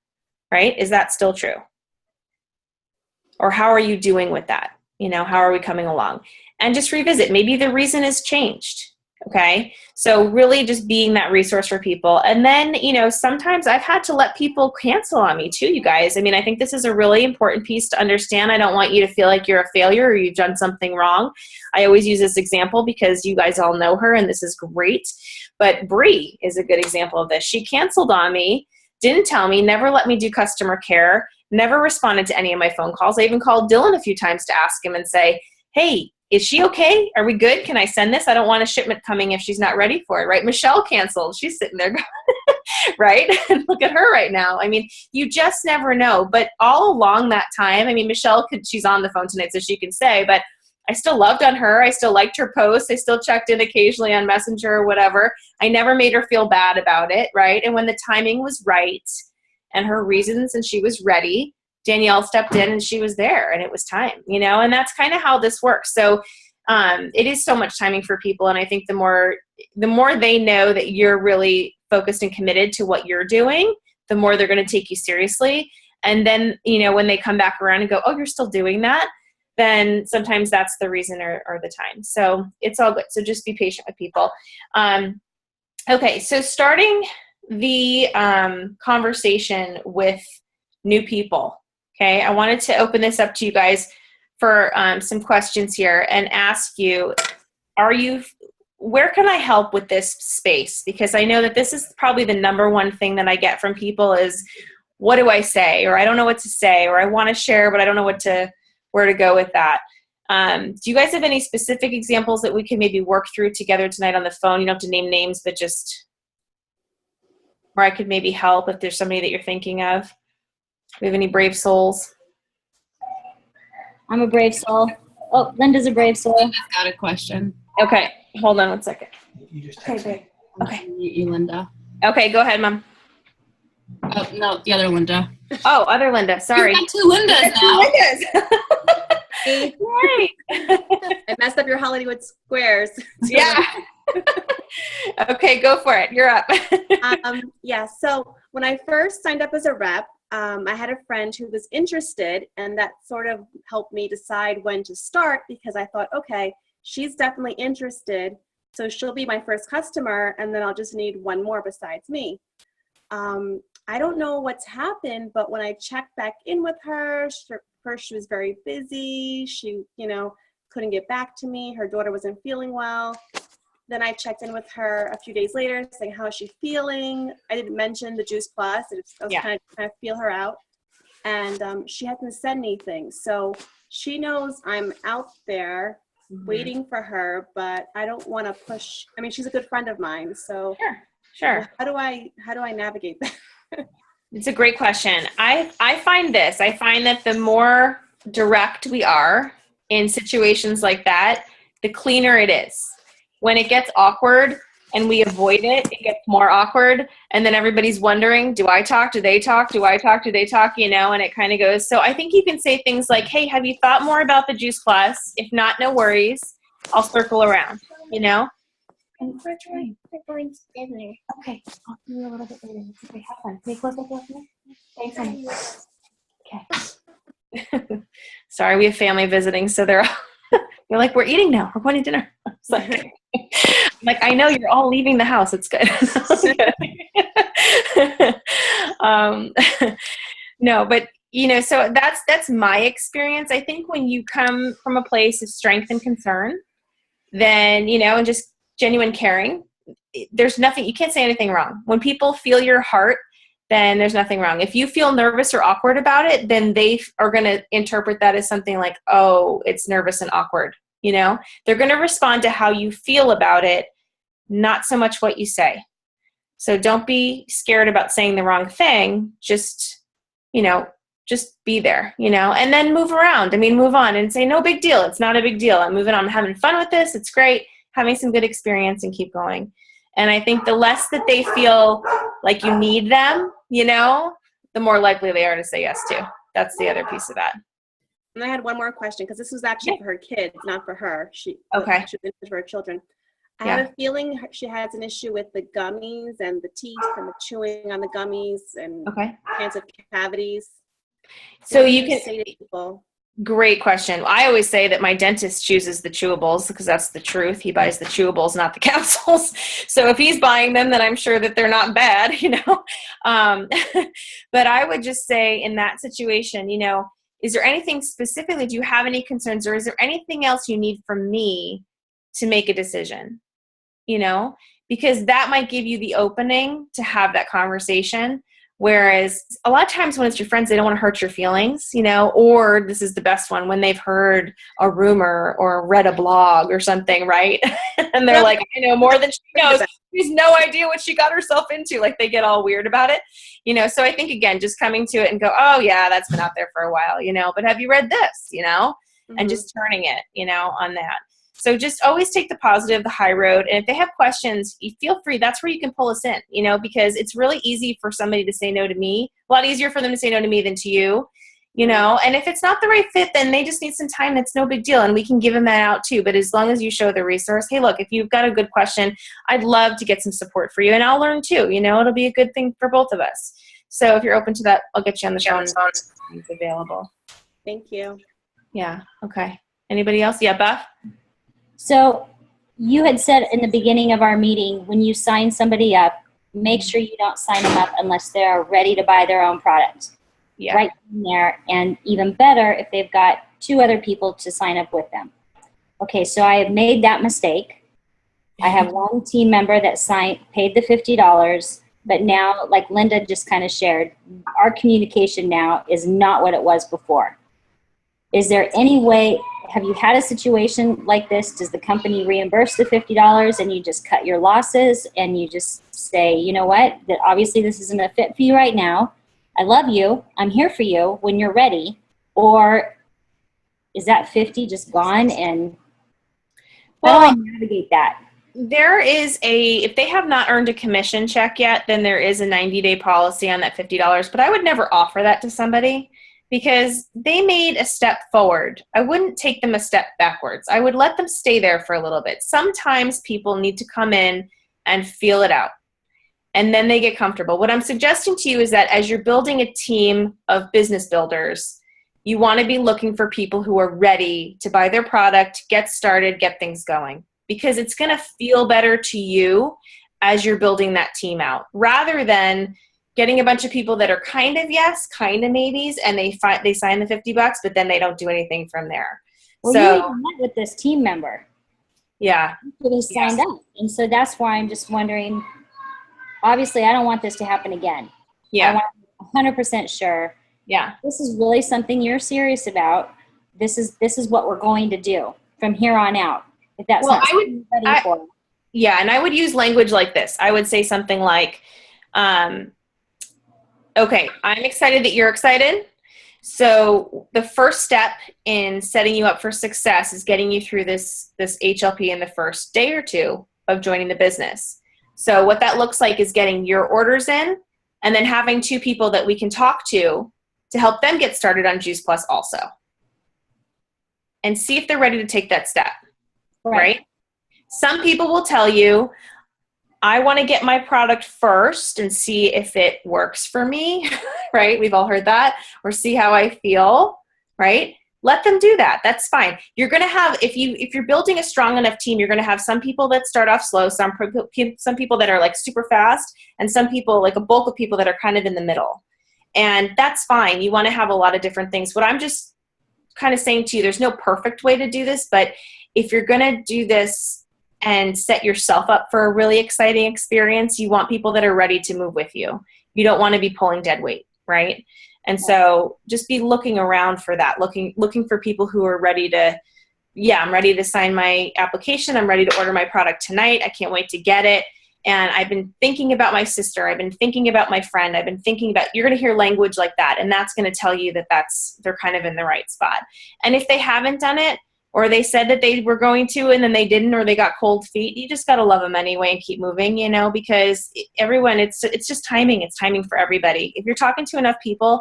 right? Is that still true? Or how are you doing with that? How are we coming along? And just revisit. Maybe the reason has changed. Okay. So really just being that resource for people. And then, sometimes I've had to let people cancel on me too, you guys. I think this is a really important piece to understand. I don't want you to feel like you're a failure or you've done something wrong. I always use this example because you guys all know her and this is great. But Bree is a good example of this. She canceled on me, didn't tell me, never let me do customer care, never responded to any of my phone calls. I even called Dylan a few times to ask him and say, hey, is she okay? Are we good? Can I send this? I don't want a shipment coming if she's not ready for it, right? Michelle canceled. She's sitting there going, right? And look at her right now. You just never know. But all along that time, Michelle she's on the phone tonight so she can say, but I still loved on her. I still liked her posts. I still checked in occasionally on Messenger or whatever. I never made her feel bad about it, right? And when the timing was right and her reasons and she was ready, Danielle stepped in and she was there and it was time, and that's kind of how this works. So it is so much timing for people. And I think the more they know that you're really focused and committed to what you're doing, the more they're going to take you seriously. And then, when they come back around and go, oh, you're still doing that, then sometimes that's the reason or the time. So it's all good. So just be patient with people. Okay. So starting the conversation with new people. Okay, I wanted to open this up to you guys for some questions here and ask you, where can I help with this space? Because I know that this is probably the number one thing that I get from people is, what do I say? Or I don't know what to say, or I want to share, but I don't know where to go with that. Do you guys have any specific examples that we can maybe work through together tonight on the phone? You don't have to name names, but just where I could maybe help if there's somebody that you're thinking of. Do we have any brave souls? I'm a brave soul. Oh, Linda's a brave soul. Linda's got a question. Okay, hold on one second. Okay, babe. Okay. Mute you, Linda. Okay, go ahead, Mom. Oh, no, the other Linda. Oh, other Linda. Sorry. You've got two Lindas now. Yay. I messed up your Hollywood squares. Yeah. Okay, go for it. You're up. Yeah, so when I first signed up as a rep, I had a friend who was interested, and that sort of helped me decide when to start, because I thought, okay, she's definitely interested, so she'll be my first customer, and then I'll just need one more besides me. I don't know what's happened, but when I checked back in with her, first she was very busy. She, couldn't get back to me. Her daughter wasn't feeling well. then I checked in with her a few days later, saying, how is she feeling? I didn't mention the Juice Plus. I was Yeah. kind of feel her out. And she hasn't said anything. So she knows I'm out there waiting for her, but I don't want to push. I mean, she's a good friend of mine. So Sure. how do I navigate that? It's a great question. I find that the more direct we are in situations like that, the cleaner it is. When it gets awkward and we avoid it, it gets more awkward. And then everybody's wondering, do I talk? Do they talk? Do I talk? Do they talk? You know, and it kind of goes. So I think you can say things like, hey, have you thought more about the Juice Plus? If not, no worries. I'll circle around, you know? And we're trying. We're going to dinner. Okay. I'll see you a little bit later. Okay, have fun. Can you close up with me? Thanks, honey. Okay. Sorry, we have family visiting, so they're like, we're eating now. We're going to dinner. It's like, I know you're all leaving the house. It's good. No, but you know, so that's my experience. I think when you come from a place of strength and concern, then, you know, and just genuine caring, there's nothing, you can't say anything wrong. When people feel your heart, then there's nothing wrong. If you feel nervous or awkward about it, then they are going to interpret that as something like, oh, it's nervous and awkward. You know, they're going to respond to how you feel about it, not so much what you say. So don't be scared about saying the wrong thing. Just, you know, just be there, you know, and then move around. I mean, move on and say, no big deal. It's not a big deal. I'm moving on. I'm having fun with this. It's great. Having some good experience, and keep going. And I think the less that they feel like you need them, you know, the more likely they are to say yes to. That's the other piece of that. And I had one more question, because this was actually for her kids, not for her. She was for her children. I have a feeling she has an issue with the gummies and the teeth and the chewing on the gummies and chance of cavities. So you can say to people. Great question. I always say that my dentist chooses the chewables because that's the truth. He buys the chewables, not the capsules. So if he's buying them, then I'm sure that they're not bad, you know. But I would just say in that situation, you know, is there anything specifically, do you have any concerns, or is there anything else you need from me to make a decision? You know, because that might give you the opening to have that conversation. Whereas a lot of times when it's your friends, they don't want to hurt your feelings, you know, or this is the best one, when they've heard a rumor or read a blog or something, right? And they're like, I know more than she knows. She has no idea what she got herself into. Like, they get all weird about it, you know? So I think, again, just coming to it and go, oh yeah, that's been out there for a while, you know, but have you read this, you know, and just turning it, you know, on that. So just always take the positive, the high road. And if they have questions, you feel free. That's where you can pull us in, you know, because it's really easy for somebody to say no to me. A lot easier for them to say no to me than to you, you know. And if it's not the right fit, then they just need some time. That's no big deal. And we can give them that out too. But as long as you show the resource, hey, look, if you've got a good question, I'd love to get some support for you. And I'll learn too. You know, it'll be a good thing for both of us. So if you're open to that, I'll get you on the phone. It's available. Thank you. Yeah. Okay. Anybody else? Yeah, Beth? So you had said in the beginning of our meeting, when you sign somebody up, make sure you don't sign them up unless they're ready to buy their own product. Yeah. Right in there. And even better if they've got 2 other people to sign up with them. Okay, so I have made that mistake. I have one team member that paid the $50, but now, like Linda just kind of shared, our communication now is not what it was before. Is there any way, have you had a situation like this? Does the company reimburse the $50 and you just cut your losses and you just say, you know what, that obviously this isn't a fit for you right now. I love you. I'm here for you when you're ready. Or is that 50 just gone? And how do I navigate that? There is if they have not earned a commission check yet, then there is a 90-day policy on that $50. But I would never offer that to somebody, because they made a step forward. I wouldn't take them a step backwards. I would let them stay there for a little bit. Sometimes people need to come in and feel it out, and then they get comfortable. What I'm suggesting to you is that as you're building a team of business builders, you want to be looking for people who are ready to buy their product, get started, get things going, because it's going to feel better to you as you're building that team out, rather than getting a bunch of people that are kind of yes, kind of maybes, and they sign the $50, but then they don't do anything from there. Well, you even met with this team member. Yeah. Really signed up. And so that's why I'm just wondering, obviously I don't want this to happen again. I Yeah. want 100% sure. Yeah. This is really something you're serious about. This is what we're going to do from here on out. If that's Well, not something you're ready for. Yeah, and I would use language like this. I would say something like, okay, I'm excited that you're excited. So the first step in setting you up for success is getting you through this HLP in the first day or two of joining the business. So what that looks like is getting your orders in and then having 2 people that we can talk to help them get started on Juice Plus also. And see if they're ready to take that step, right? Some people will tell you, I want to get my product first and see if it works for me, right? We've all heard that. Or see how I feel, right? Let them do that. That's fine. You're going to have, if you're building a strong enough team, you're going to have some people that start off slow, some people that are like super fast, and some people, like a bulk of people that are kind of in the middle. And that's fine. You want to have a lot of different things. What I'm just kind of saying to you, there's no perfect way to do this, but if you're going to do this and set yourself up for a really exciting experience, you want people that are ready to move with you. You don't want to be pulling dead weight, right? And so just be looking around for that, looking for people who are ready to, yeah, I'm ready to sign my application. I'm ready to order my product tonight. I can't wait to get it. And I've been thinking about my sister. I've been thinking about my friend. I've been thinking about, you're going to hear language like that. And that's going to tell you that they're kind of in the right spot. And if they haven't done it, or they said that they were going to and then they didn't, or they got cold feet, you just got to love them anyway and keep moving, because everyone, it's just timing. It's timing for everybody. If you're talking to enough people,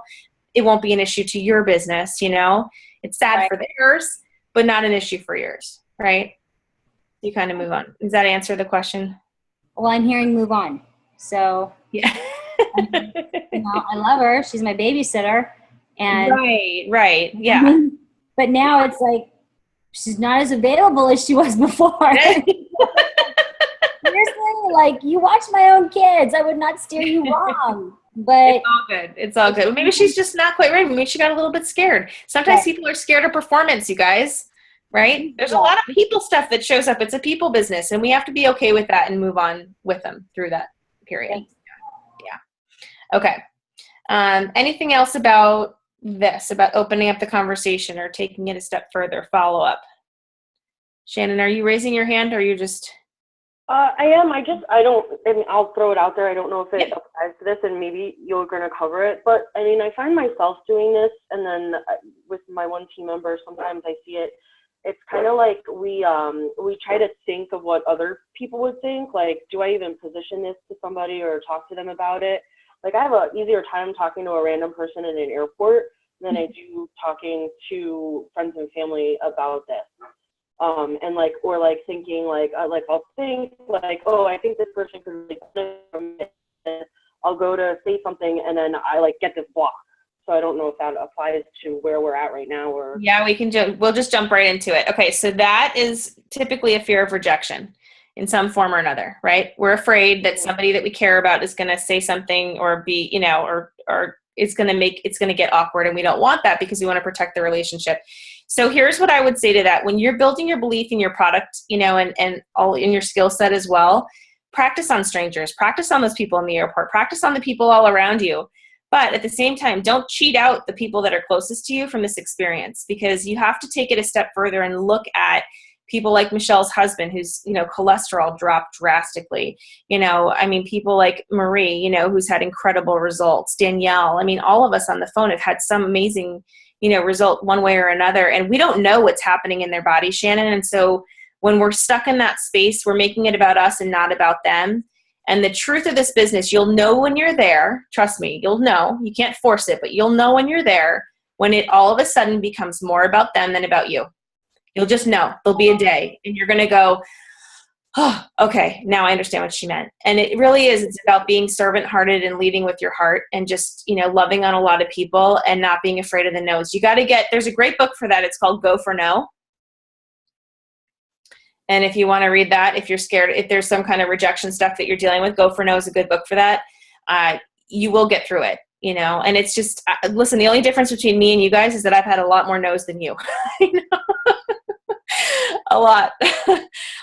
it won't be an issue to your business, It's sad for theirs, but not an issue for yours, right? You kind of move on. Does that answer the question? Well, I'm hearing move on. So yeah. I love her. She's my babysitter. And right. Yeah. But now it's like, she's not as available as she was before. Seriously, like, you watch my own kids. I would not steer you wrong. But it's all good. Maybe she's just not quite ready. Maybe she got a little bit scared. Sometimes people are scared of performance, you guys. Right? There's a lot of people stuff that shows up. It's a people business, and we have to be okay with that and move on with them through that period. Yeah. Okay. Anything else about this, about opening up the conversation or taking it a step further? Follow up. Shannon, are you raising your hand, or are you just? I am. I'll throw it out there. I don't know if it applies to this, and maybe you're going to cover it. But I find myself doing this, and then with my one team member, sometimes I see it. It's kind of like we try to think of what other people would think. Like, do I even position this to somebody or talk to them about it? Like, I have an easier time talking to a random person in an airport than I do talking to friends and family about this. And like, or like thinking I'll think like, oh, I think this person could really benefit from it. I'll go to say something and then I get this block. So I don't know if that applies to where we're at right now, or. Yeah, we'll just jump right into it. Okay. So that is typically a fear of rejection in some form or another, right? We're afraid that somebody that we care about is going to say something or be, or it's going to get awkward, and we don't want that because we want to protect the relationship. So here's what I would say to that. When you're building your belief in your product, and all in your skill set as well, practice on strangers, practice on those people in the airport, practice on the people all around you. But at the same time, don't cheat out the people that are closest to you from this experience, because you have to take it a step further and look at people like Michelle's husband, whose, cholesterol dropped drastically. People like Marie, who's had incredible results. Danielle, all of us on the phone have had some amazing, result one way or another. And we don't know what's happening in their body, Shannon. And so when we're stuck in that space, we're making it about us and not about them. And the truth of this business, you'll know when you're there. Trust me, you'll know. You can't force it, but you'll know when you're there, when it all of a sudden becomes more about them than about you. You'll just know. There'll be a day, and you're going to go, oh, okay, now I understand what she meant. And it really is. It's about being servant-hearted and leading with your heart, and just, loving on a lot of people and not being afraid of the no's. You got to there's a great book for that. It's called Go for No. And if you want to read that, if you're scared, if there's some kind of rejection stuff that you're dealing with, Go for No is a good book for that. You will get through it, and it's just, listen, the only difference between me and you guys is that I've had a lot more no's than you. A lot.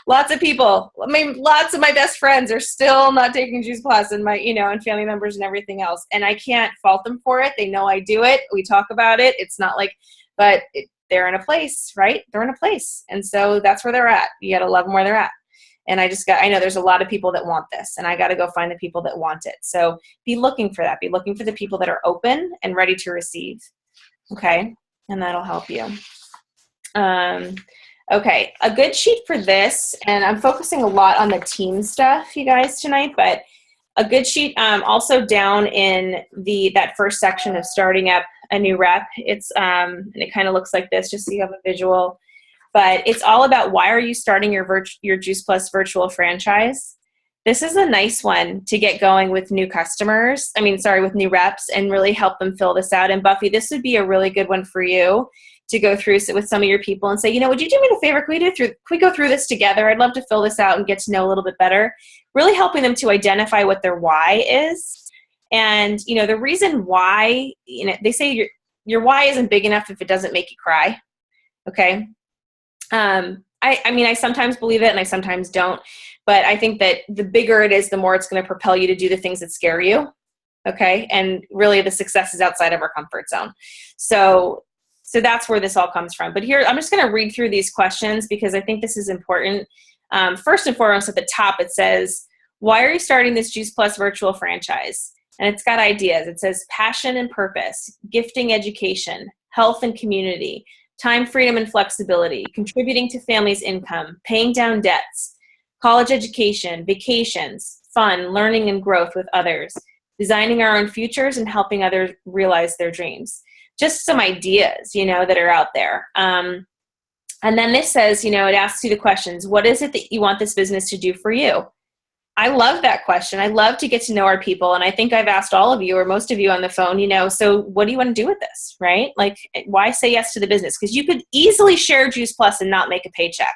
Lots of people. I mean, lots of my best friends are still not taking Juice Plus, and my, and family members and everything else. And I can't fault them for it. They know I do it. We talk about it. It's not like, but they're in a place, right? They're in a place. And so that's where they're at. You got to love them where they're at. And I know there's a lot of people that want this, and I got to go find the people that want it. So be looking for that. Be looking for the people that are open and ready to receive. Okay. And that'll help you. Okay. A good sheet for this, and I'm focusing a lot on the team stuff, you guys, tonight, but a good sheet, also down in that first section of starting up a new rep. It's, and it kind of looks like this, just so you have a visual. But it's all about, why are you starting your Juice Plus virtual franchise? This is a nice one to get going with new customers. With new reps, and really help them fill this out. And Buffy, this would be a really good one for you to go through with some of your people and say, would you do me a favor? Can we go through this together? I'd love to fill this out and get to know a little bit better. Really helping them to identify what their why is. And, the reason why, they say your why isn't big enough if it doesn't make you cry. Okay. I sometimes believe it and I sometimes don't, but I think that the bigger it is, the more it's going to propel you to do the things that scare you. Okay. And really the success is outside of our comfort zone. So that's where this all comes from. But here, I'm just going to read through these questions because I think this is important. First and foremost, at the top, it says, why are you starting this Juice Plus virtual franchise? And it's got ideas. It says passion and purpose, gifting education, health and community, time, freedom, and flexibility, contributing to families' income, paying down debts, college education, vacations, fun, learning and growth with others, designing our own futures, and helping others realize their dreams. Just some ideas, that are out there. And then this says, it asks you the questions. What is it that you want this business to do for you? I love that question. I love to get to know our people. And I think I've asked all of you or most of you on the phone, so what do you want to do with this, right? Like, why say yes to the business? Because you could easily share Juice Plus and not make a paycheck.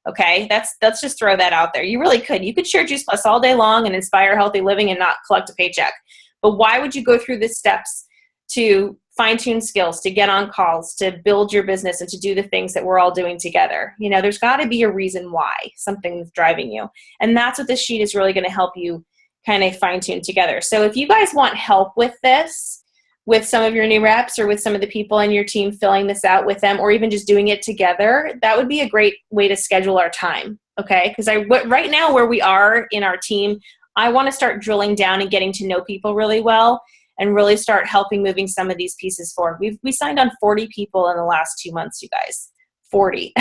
Okay. Let's just throw that out there. You really could. You could share Juice Plus all day long and inspire healthy living and not collect a paycheck. But why would you go through the steps to fine-tune skills, to get on calls, to build your business, and to do the things that we're all doing together? There's got to be a reason why, something's driving you. And that's what this sheet is really going to help you kind of fine-tune together. So if you guys want help with this, with some of your new reps or with some of the people in your team, filling this out with them, or even just doing it together, that would be a great way to schedule our time. Okay. Because right now where we are in our team, I want to start drilling down and getting to know people really well, and really start helping moving some of these pieces forward. We signed on 40 people in the last 2 months, you guys. 40.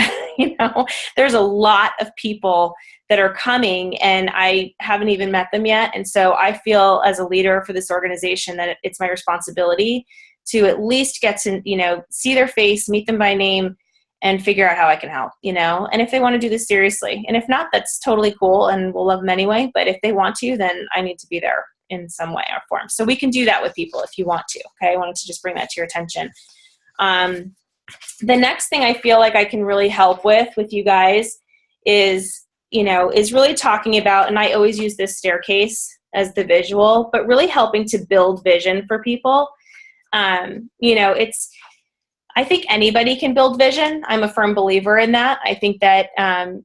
There's a lot of people that are coming, and I haven't even met them yet. And so I feel as a leader for this organization that it's my responsibility to at least get to, see their face, meet them by name, and figure out how I can help, and if they want to do this seriously. And if not, that's totally cool, and we'll love them anyway. But if they want to, then I need to be there in some way or form. So we can do that with people if you want to. Okay. I wanted to just bring that to your attention. The next thing I feel like I can really help with you guys is really talking about, and I always use this staircase as the visual, but really helping to build vision for people. I think anybody can build vision. I'm a firm believer in that. I think that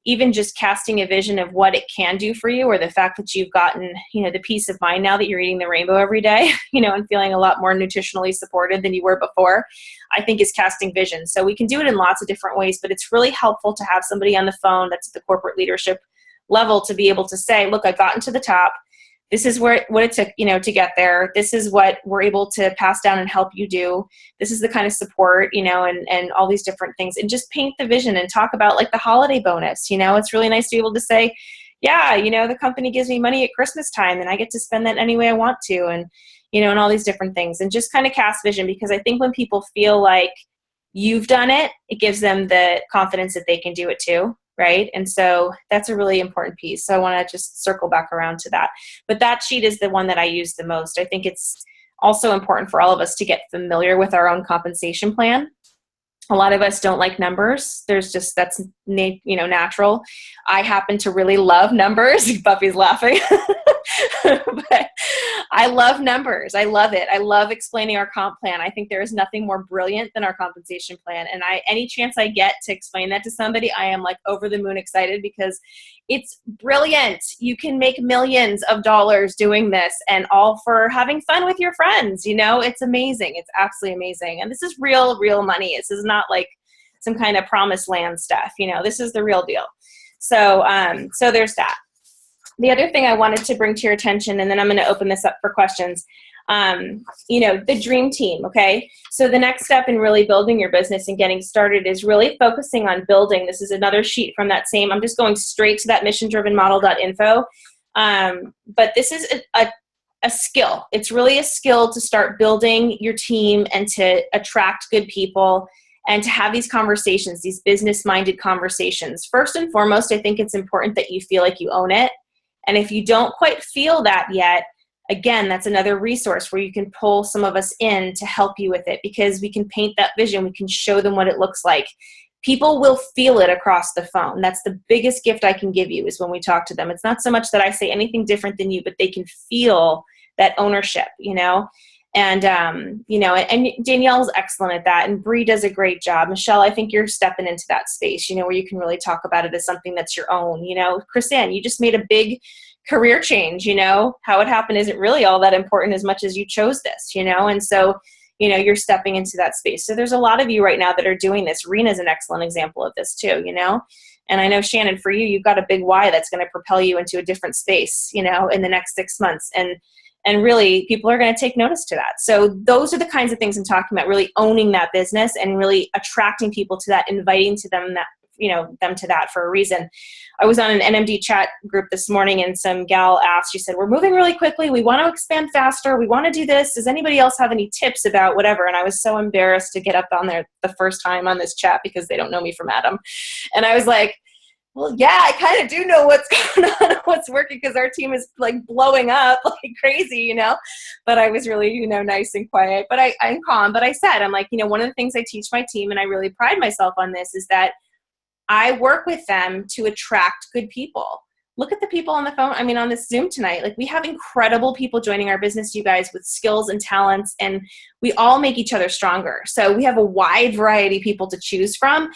even just casting a vision of what it can do for you, or the fact that you've gotten, the peace of mind now that you're eating the rainbow every day, and feeling a lot more nutritionally supported than you were before, I think is casting vision. So we can do it in lots of different ways, but it's really helpful to have somebody on the phone that's at the corporate leadership level to be able to say, look, I've gotten to the top. This is what it took, to get there. This is what we're able to pass down and help you do. This is the kind of support, and all these different things, and just paint the vision and talk about like the holiday bonus. It's really nice to be able to say, yeah, the company gives me money at Christmas time and I get to spend that any way I want to. And, and all these different things, and just kind of cast vision, because I think when people feel like you've done it, it gives them the confidence that they can do it too. Right. And so that's a really important piece. So I want to just circle back around to that. But that sheet is the one that I use the most. I think it's also important for all of us to get familiar with our own compensation plan. A lot of us don't like numbers. That's natural. I happen to really love numbers. Buffy's laughing. But I love numbers. I love it. I love explaining our comp plan. I think there is nothing more brilliant than our compensation plan. And any chance I get to explain that to somebody, I am like over the moon excited because it's brilliant. You can make millions of dollars doing this, and all for having fun with your friends. It's amazing. It's absolutely amazing. And this is real money. This is not like some kind of promised land stuff. This is the real deal. So there's that. The other thing I wanted to bring to your attention, and then I'm going to open this up for questions, the dream team, okay? So the next step in really building your business and getting started is really focusing on building. This is another sheet from that same, I'm just going straight to that missiondrivenmodel.info. But this is a skill. It's really a skill to start building your team and to attract good people and to have these conversations, these business-minded conversations. First and foremost, I think it's important that you feel like you own it. And if you don't quite feel that yet, again, that's another resource where you can pull some of us in to help you with it, because we can paint that vision. We can show them what it looks like. People will feel it across the phone. That's the biggest gift I can give you, is when we talk to them. It's not so much that I say anything different than you, but they can feel that ownership, And, and Danielle's excellent at that. And Bree does a great job. Michelle, I think you're stepping into that space, where you can really talk about it as something that's your own. Chrisanne, you just made a big career change. How it happened isn't really all that important as much as you chose this, and so, you're stepping into that space. So there's a lot of you right now that are doing this. Rena's an excellent example of this too, and I know, Shannon, for you, you've got a big why that's going to propel you into a different space, in the next 6 months. And really, people are going to take notice to that. So those are the kinds of things I'm talking about, really owning that business and really attracting people to that, inviting to them that, them to that for a reason. I was on an NMD chat group this morning, and some gal asked, she said, we're moving really quickly. We want to expand faster. We want to do this. Does anybody else have any tips about whatever? And I was so embarrassed to get up on there the first time on this chat because they don't know me from Adam. And I was like, well, yeah, I kind of do know what's going on and what's working, because our team is like blowing up like crazy, but I was really, nice and quiet, but I'm calm. But I said, I'm like, one of the things I teach my team, and I really pride myself on this, is that I work with them to attract good people. Look at the people on the phone. On this Zoom tonight, like, we have incredible people joining our business, you guys, with skills and talents, and we all make each other stronger. So we have a wide variety of people to choose from.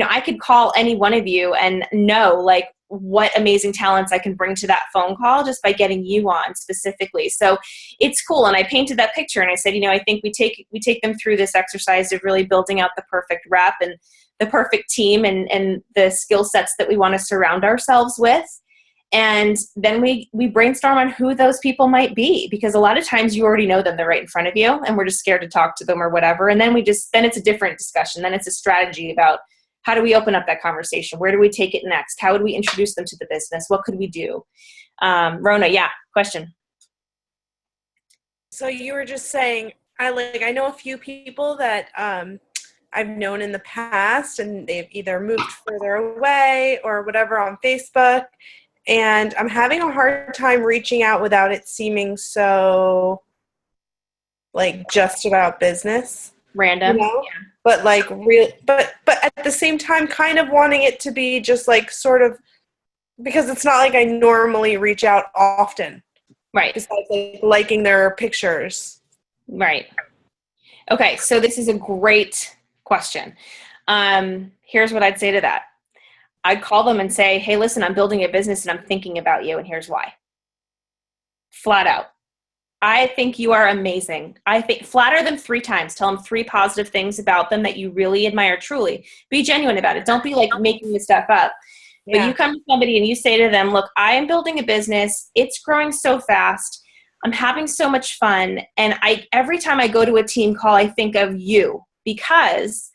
I could call any one of you and know like what amazing talents I can bring to that phone call just by getting you on specifically. So it's cool. And I painted that picture and I said, I think we take them through this exercise of really building out the perfect rep and the perfect team and the skill sets that we want to surround ourselves with. And then we brainstorm on who those people might be, because a lot of times you already know them, they're right in front of you, and we're just scared to talk to them or whatever. And then then it's a different discussion. Then it's a strategy about, how do we open up that conversation? Where do we take it next? How would we introduce them to the business? What could we do? Rona, yeah, question. So you were just saying, I know a few people that I've known in the past, and they've either moved further away or whatever on Facebook, and I'm having a hard time reaching out without it seeming so like just about business. Random. Yeah. But like real, but at the same time, kind of wanting it to be just like sort of, because it's not like I normally reach out often. Right. Besides like liking their pictures. Right. Okay. So this is a great question. Here's what I'd say to that. I'd call them and say, hey, listen, I'm building a business and I'm thinking about you, and here's why. Flat out. I think you are amazing. I think flatter them 3 times. Tell them 3 positive things about them that you really admire truly. Be genuine about it. Don't be like making this stuff up. Yeah. But you come to somebody and you say to them, look, I am building a business. It's growing so fast. I'm having so much fun. And every time I go to a team call, I think of you, because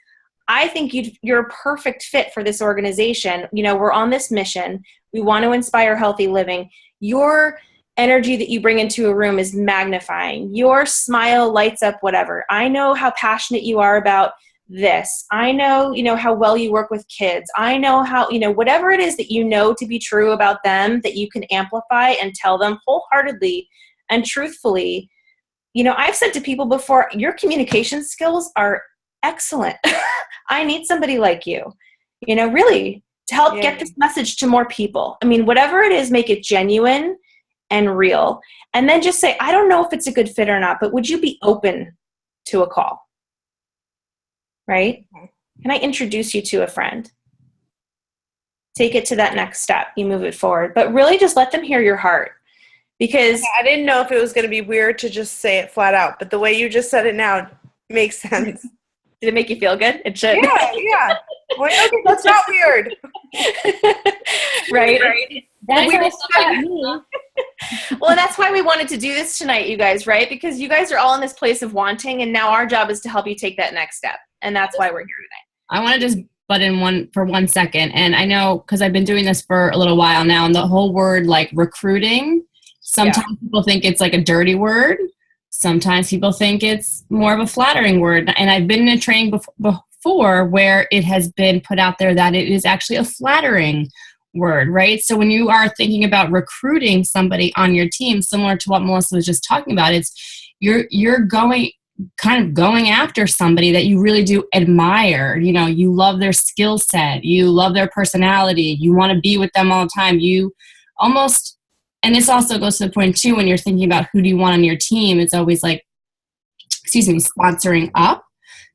I think you're a perfect fit for this organization. We're on this mission. We want to inspire healthy living. Your energy that you bring into a room is magnifying. Your smile lights up whatever. I know how passionate you are about this. I know, how well you work with kids. I know how, whatever it is that you know to be true about them, that you can amplify and tell them wholeheartedly and truthfully. I've said to people before, your communication skills are excellent. I need somebody like you, really, to help get this message to more people. Whatever it is, make it genuine and real. And then just say, I don't know if it's a good fit or not, but would you be open to a call? Right? Can I introduce you to a friend? Take it to that next step. You move it forward. But really just let them hear your heart. Because I didn't know if it was going to be weird to just say it flat out, but the way you just said it now makes sense. Did it make you feel good? It should. Yeah. Well, okay, that's not weird. Right? That's We how just- it got me. Well, that's why we wanted to do this tonight, you guys, right? Because you guys are all in this place of wanting, and now our job is to help you take that next step. And that's why we're here today. I want to just butt in for 1 second. And I know, because I've been doing this for a little while now, and the whole word like recruiting, sometimes people think it's like a dirty word. Sometimes people think it's more of a flattering word. And I've been in a training before where it has been put out there that it is actually a flattering word, right? So when you are thinking about recruiting somebody on your team, similar to what Melissa was just talking about, it's you're going after somebody that you really do admire. You know, you love their skill set, you love their personality, you want to be with them all the time. You almost, and this also goes to the point too, when you're thinking about who do you want on your team, it's always like, sponsoring up.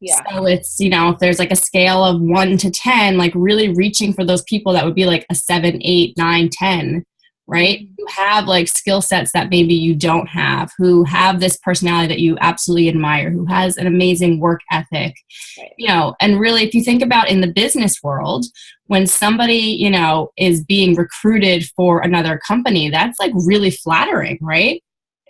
Yeah. So it's, you know, if there's like a scale of 1 to 10, like really reaching for those people that would be like a 7, 8, 9, 10, right? Who have like skill sets that maybe you don't have, who have this personality that you absolutely admire, who has an amazing work ethic, you know. And really, if you think about in the business world, when somebody, you know, is being recruited for another company, that's like really flattering, right?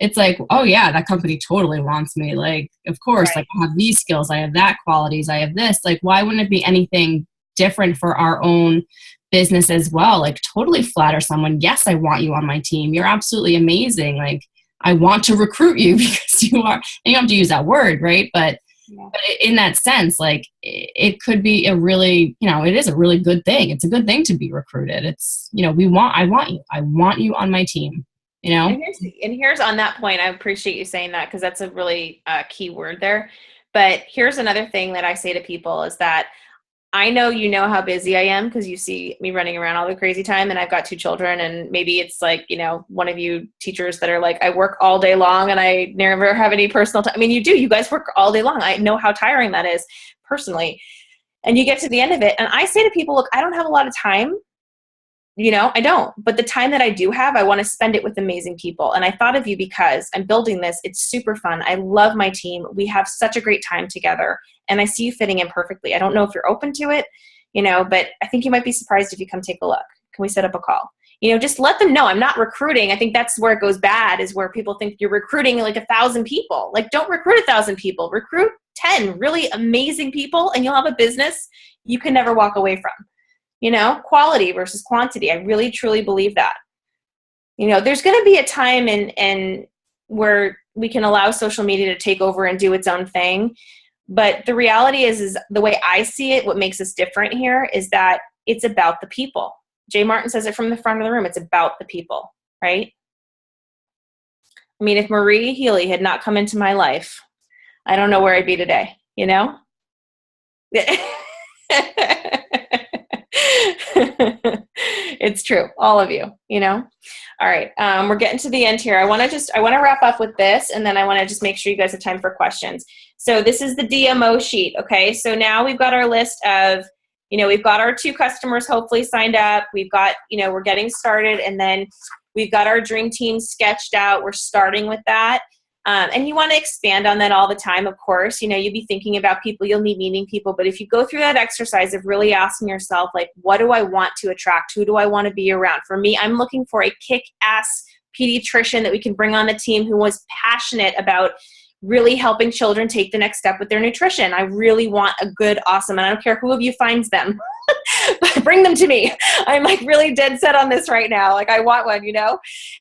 It's like, oh yeah, that company totally wants me. Like, of course, like I have these skills, I have that qualities, I have this. Like, why wouldn't it be anything different for our own business as well? Like, totally flatter someone. Yes, I want you on my team. You're absolutely amazing. Like, I want to recruit you because you are. And you don't have to use that word, right? But in that sense, like, it could be a really, you know, it is a really good thing. It's a good thing to be recruited. It's, you know, I want you on my team. You know, and here's on that point, I appreciate you saying that, because that's a really key word there. But here's another thing that I say to people is that I know you know how busy I am because you see me running around all the crazy time, and I've got 2 children, and maybe it's like, you know, one of you teachers that are like, I work all day long and I never have any personal time. I mean, you guys work all day long. I know how tiring that is personally. And you get to the end of it, and I say to people, look, I don't have a lot of time. You know, I don't. But the time that I do have, I want to spend it with amazing people. And I thought of you because I'm building this. It's super fun. I love my team. We have such a great time together. And I see you fitting in perfectly. I don't know if you're open to it, you know, but I think you might be surprised if you come take a look. Can we set up a call? You know, just let them know I'm not recruiting. I think that's where it goes bad, is where people think you're recruiting like 1,000 people. Like, don't recruit 1,000 people. Recruit 10 really amazing people, and you'll have a business you can never walk away from. You know, quality versus quantity. I really, truly believe that. You know, there's going to be a time in where we can allow social media to take over and do its own thing. But the reality is the way I see it, what makes us different here is that it's about the people. Jay Martin says it from the front of the room. It's about the people, right? I mean, if Marie Healy had not come into my life, I don't know where I'd be today, you know? It's true, all of you, you know. All right, we're getting to the end here. I want to wrap up with this, and then I want to just make sure you guys have time for questions. So this is the DMO sheet. Okay, so now we've got our list of, you know, we've got our 2 customers hopefully signed up. We've got, you know, we're getting started, and then we've got our dream team sketched out. We're starting with that. And you want to expand on that all the time, of course. You know, you'll be thinking about people, you'll be meeting people. But if you go through that exercise of really asking yourself, like, what do I want to attract? Who do I want to be around? For me, I'm looking for a kick-ass pediatrician that we can bring on the team who was passionate about really helping children take the next step with their nutrition. I really want a good, awesome, and I don't care who of you finds them, but bring them to me. I'm like really dead set on this right now. Like, I want one, you know?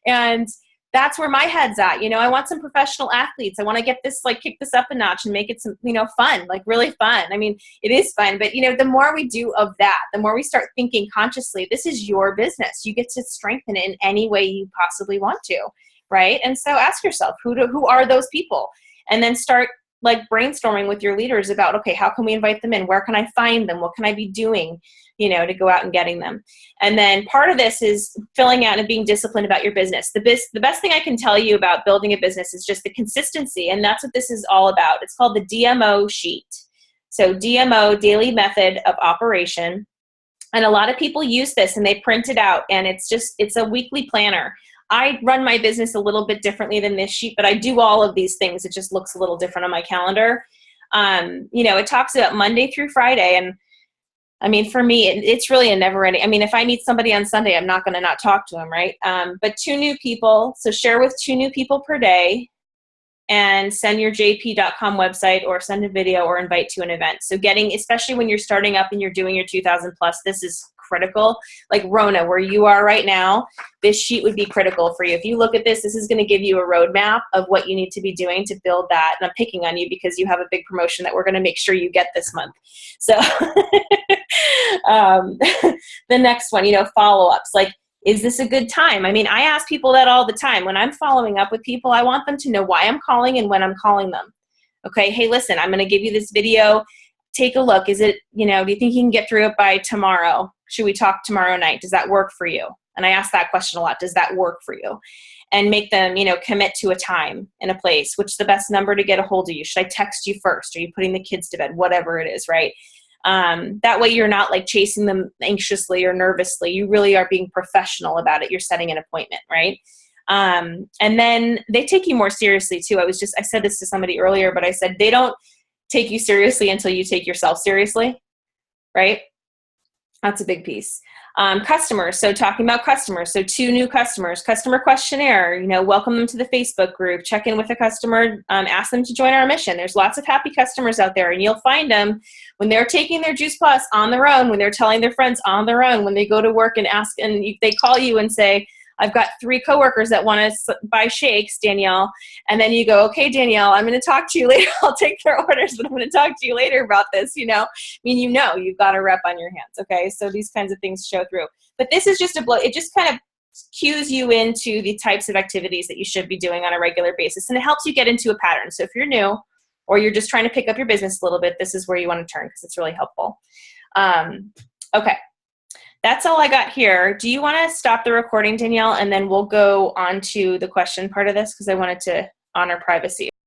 And that's where my head's at. You know, I want some professional athletes. I want to get this, like, kick this up a notch and make it some, you know, fun, like really fun. I mean, it is fun, but you know, the more we do of that, the more we start thinking consciously, this is your business. You get to strengthen it in any way you possibly want to, right? And so ask yourself, who are those people? And then start like brainstorming with your leaders about, okay, how can we invite them in? Where can I find them? What can I be doing, you know, to go out and getting them? And then part of this is filling out and being disciplined about your business. The best thing I can tell you about building a business is just the consistency. And that's what this is all about. It's called the DMO sheet. So DMO, Daily Method of Operation. And a lot of people use this and they print it out, and it's a weekly planner. I run my business a little bit differently than this sheet, but I do all of these things. It just looks a little different on my calendar. You know, it talks about Monday through Friday. And I mean, for me, it's really a never ending. I mean, if I meet somebody on Sunday, I'm not going to not talk to them, right? But 2 new people. So share with 2 new people per day, and send your jp.com website, or send a video, or invite to an event. So getting, especially when you're starting up and you're doing your 2,000 plus, this is critical. Like Rona, where you are right now, this sheet would be critical for you. If you look at this, this is going to give you a roadmap of what you need to be doing to build that. And I'm picking on you because you have a big promotion that we're going to make sure you get this month. So the next one, you know, follow-ups. Like, is this a good time? I mean, I ask people that all the time. When I'm following up with people, I want them to know why I'm calling and when I'm calling them. Okay, hey, listen, I'm going to give you this video. Take a look. Is it, you know, do you think you can get through it by tomorrow? Should we talk tomorrow night? Does that work for you? And I ask that question a lot. Does that work for you? And make them, you know, commit to a time and a place. Which is the best number to get a hold of you? Should I text you first? Are you putting the kids to bed? Whatever it is, right? That way you're not like chasing them anxiously or nervously. You really are being professional about it. You're setting an appointment, right? And then they take you more seriously too. I said this to somebody earlier, but I said they don't take you seriously until you take yourself seriously, right? That's a big piece. Customers. So talking about customers. So 2 new customers, customer questionnaire, you know, welcome them to the Facebook group, check in with a customer, ask them to join our mission. There's lots of happy customers out there, and you'll find them when they're taking their Juice Plus on their own, when they're telling their friends on their own, when they go to work and ask, and they call you and say, I've got 3 coworkers that want to buy shakes, Danielle. And then you go, okay, Danielle, I'm going to talk to you later. I'll take their orders, but I'm going to talk to you later about this, you know. I mean, you know, you've got a rep on your hands, okay? So these kinds of things show through. But this is just it just kind of cues you into the types of activities that you should be doing on a regular basis. And it helps you get into a pattern. So if you're new or you're just trying to pick up your business a little bit, this is where you want to turn because it's really helpful. Okay. That's all I got here. Do you want to stop the recording, Danielle, and then we'll go on to the question part of this because I wanted to honor privacy.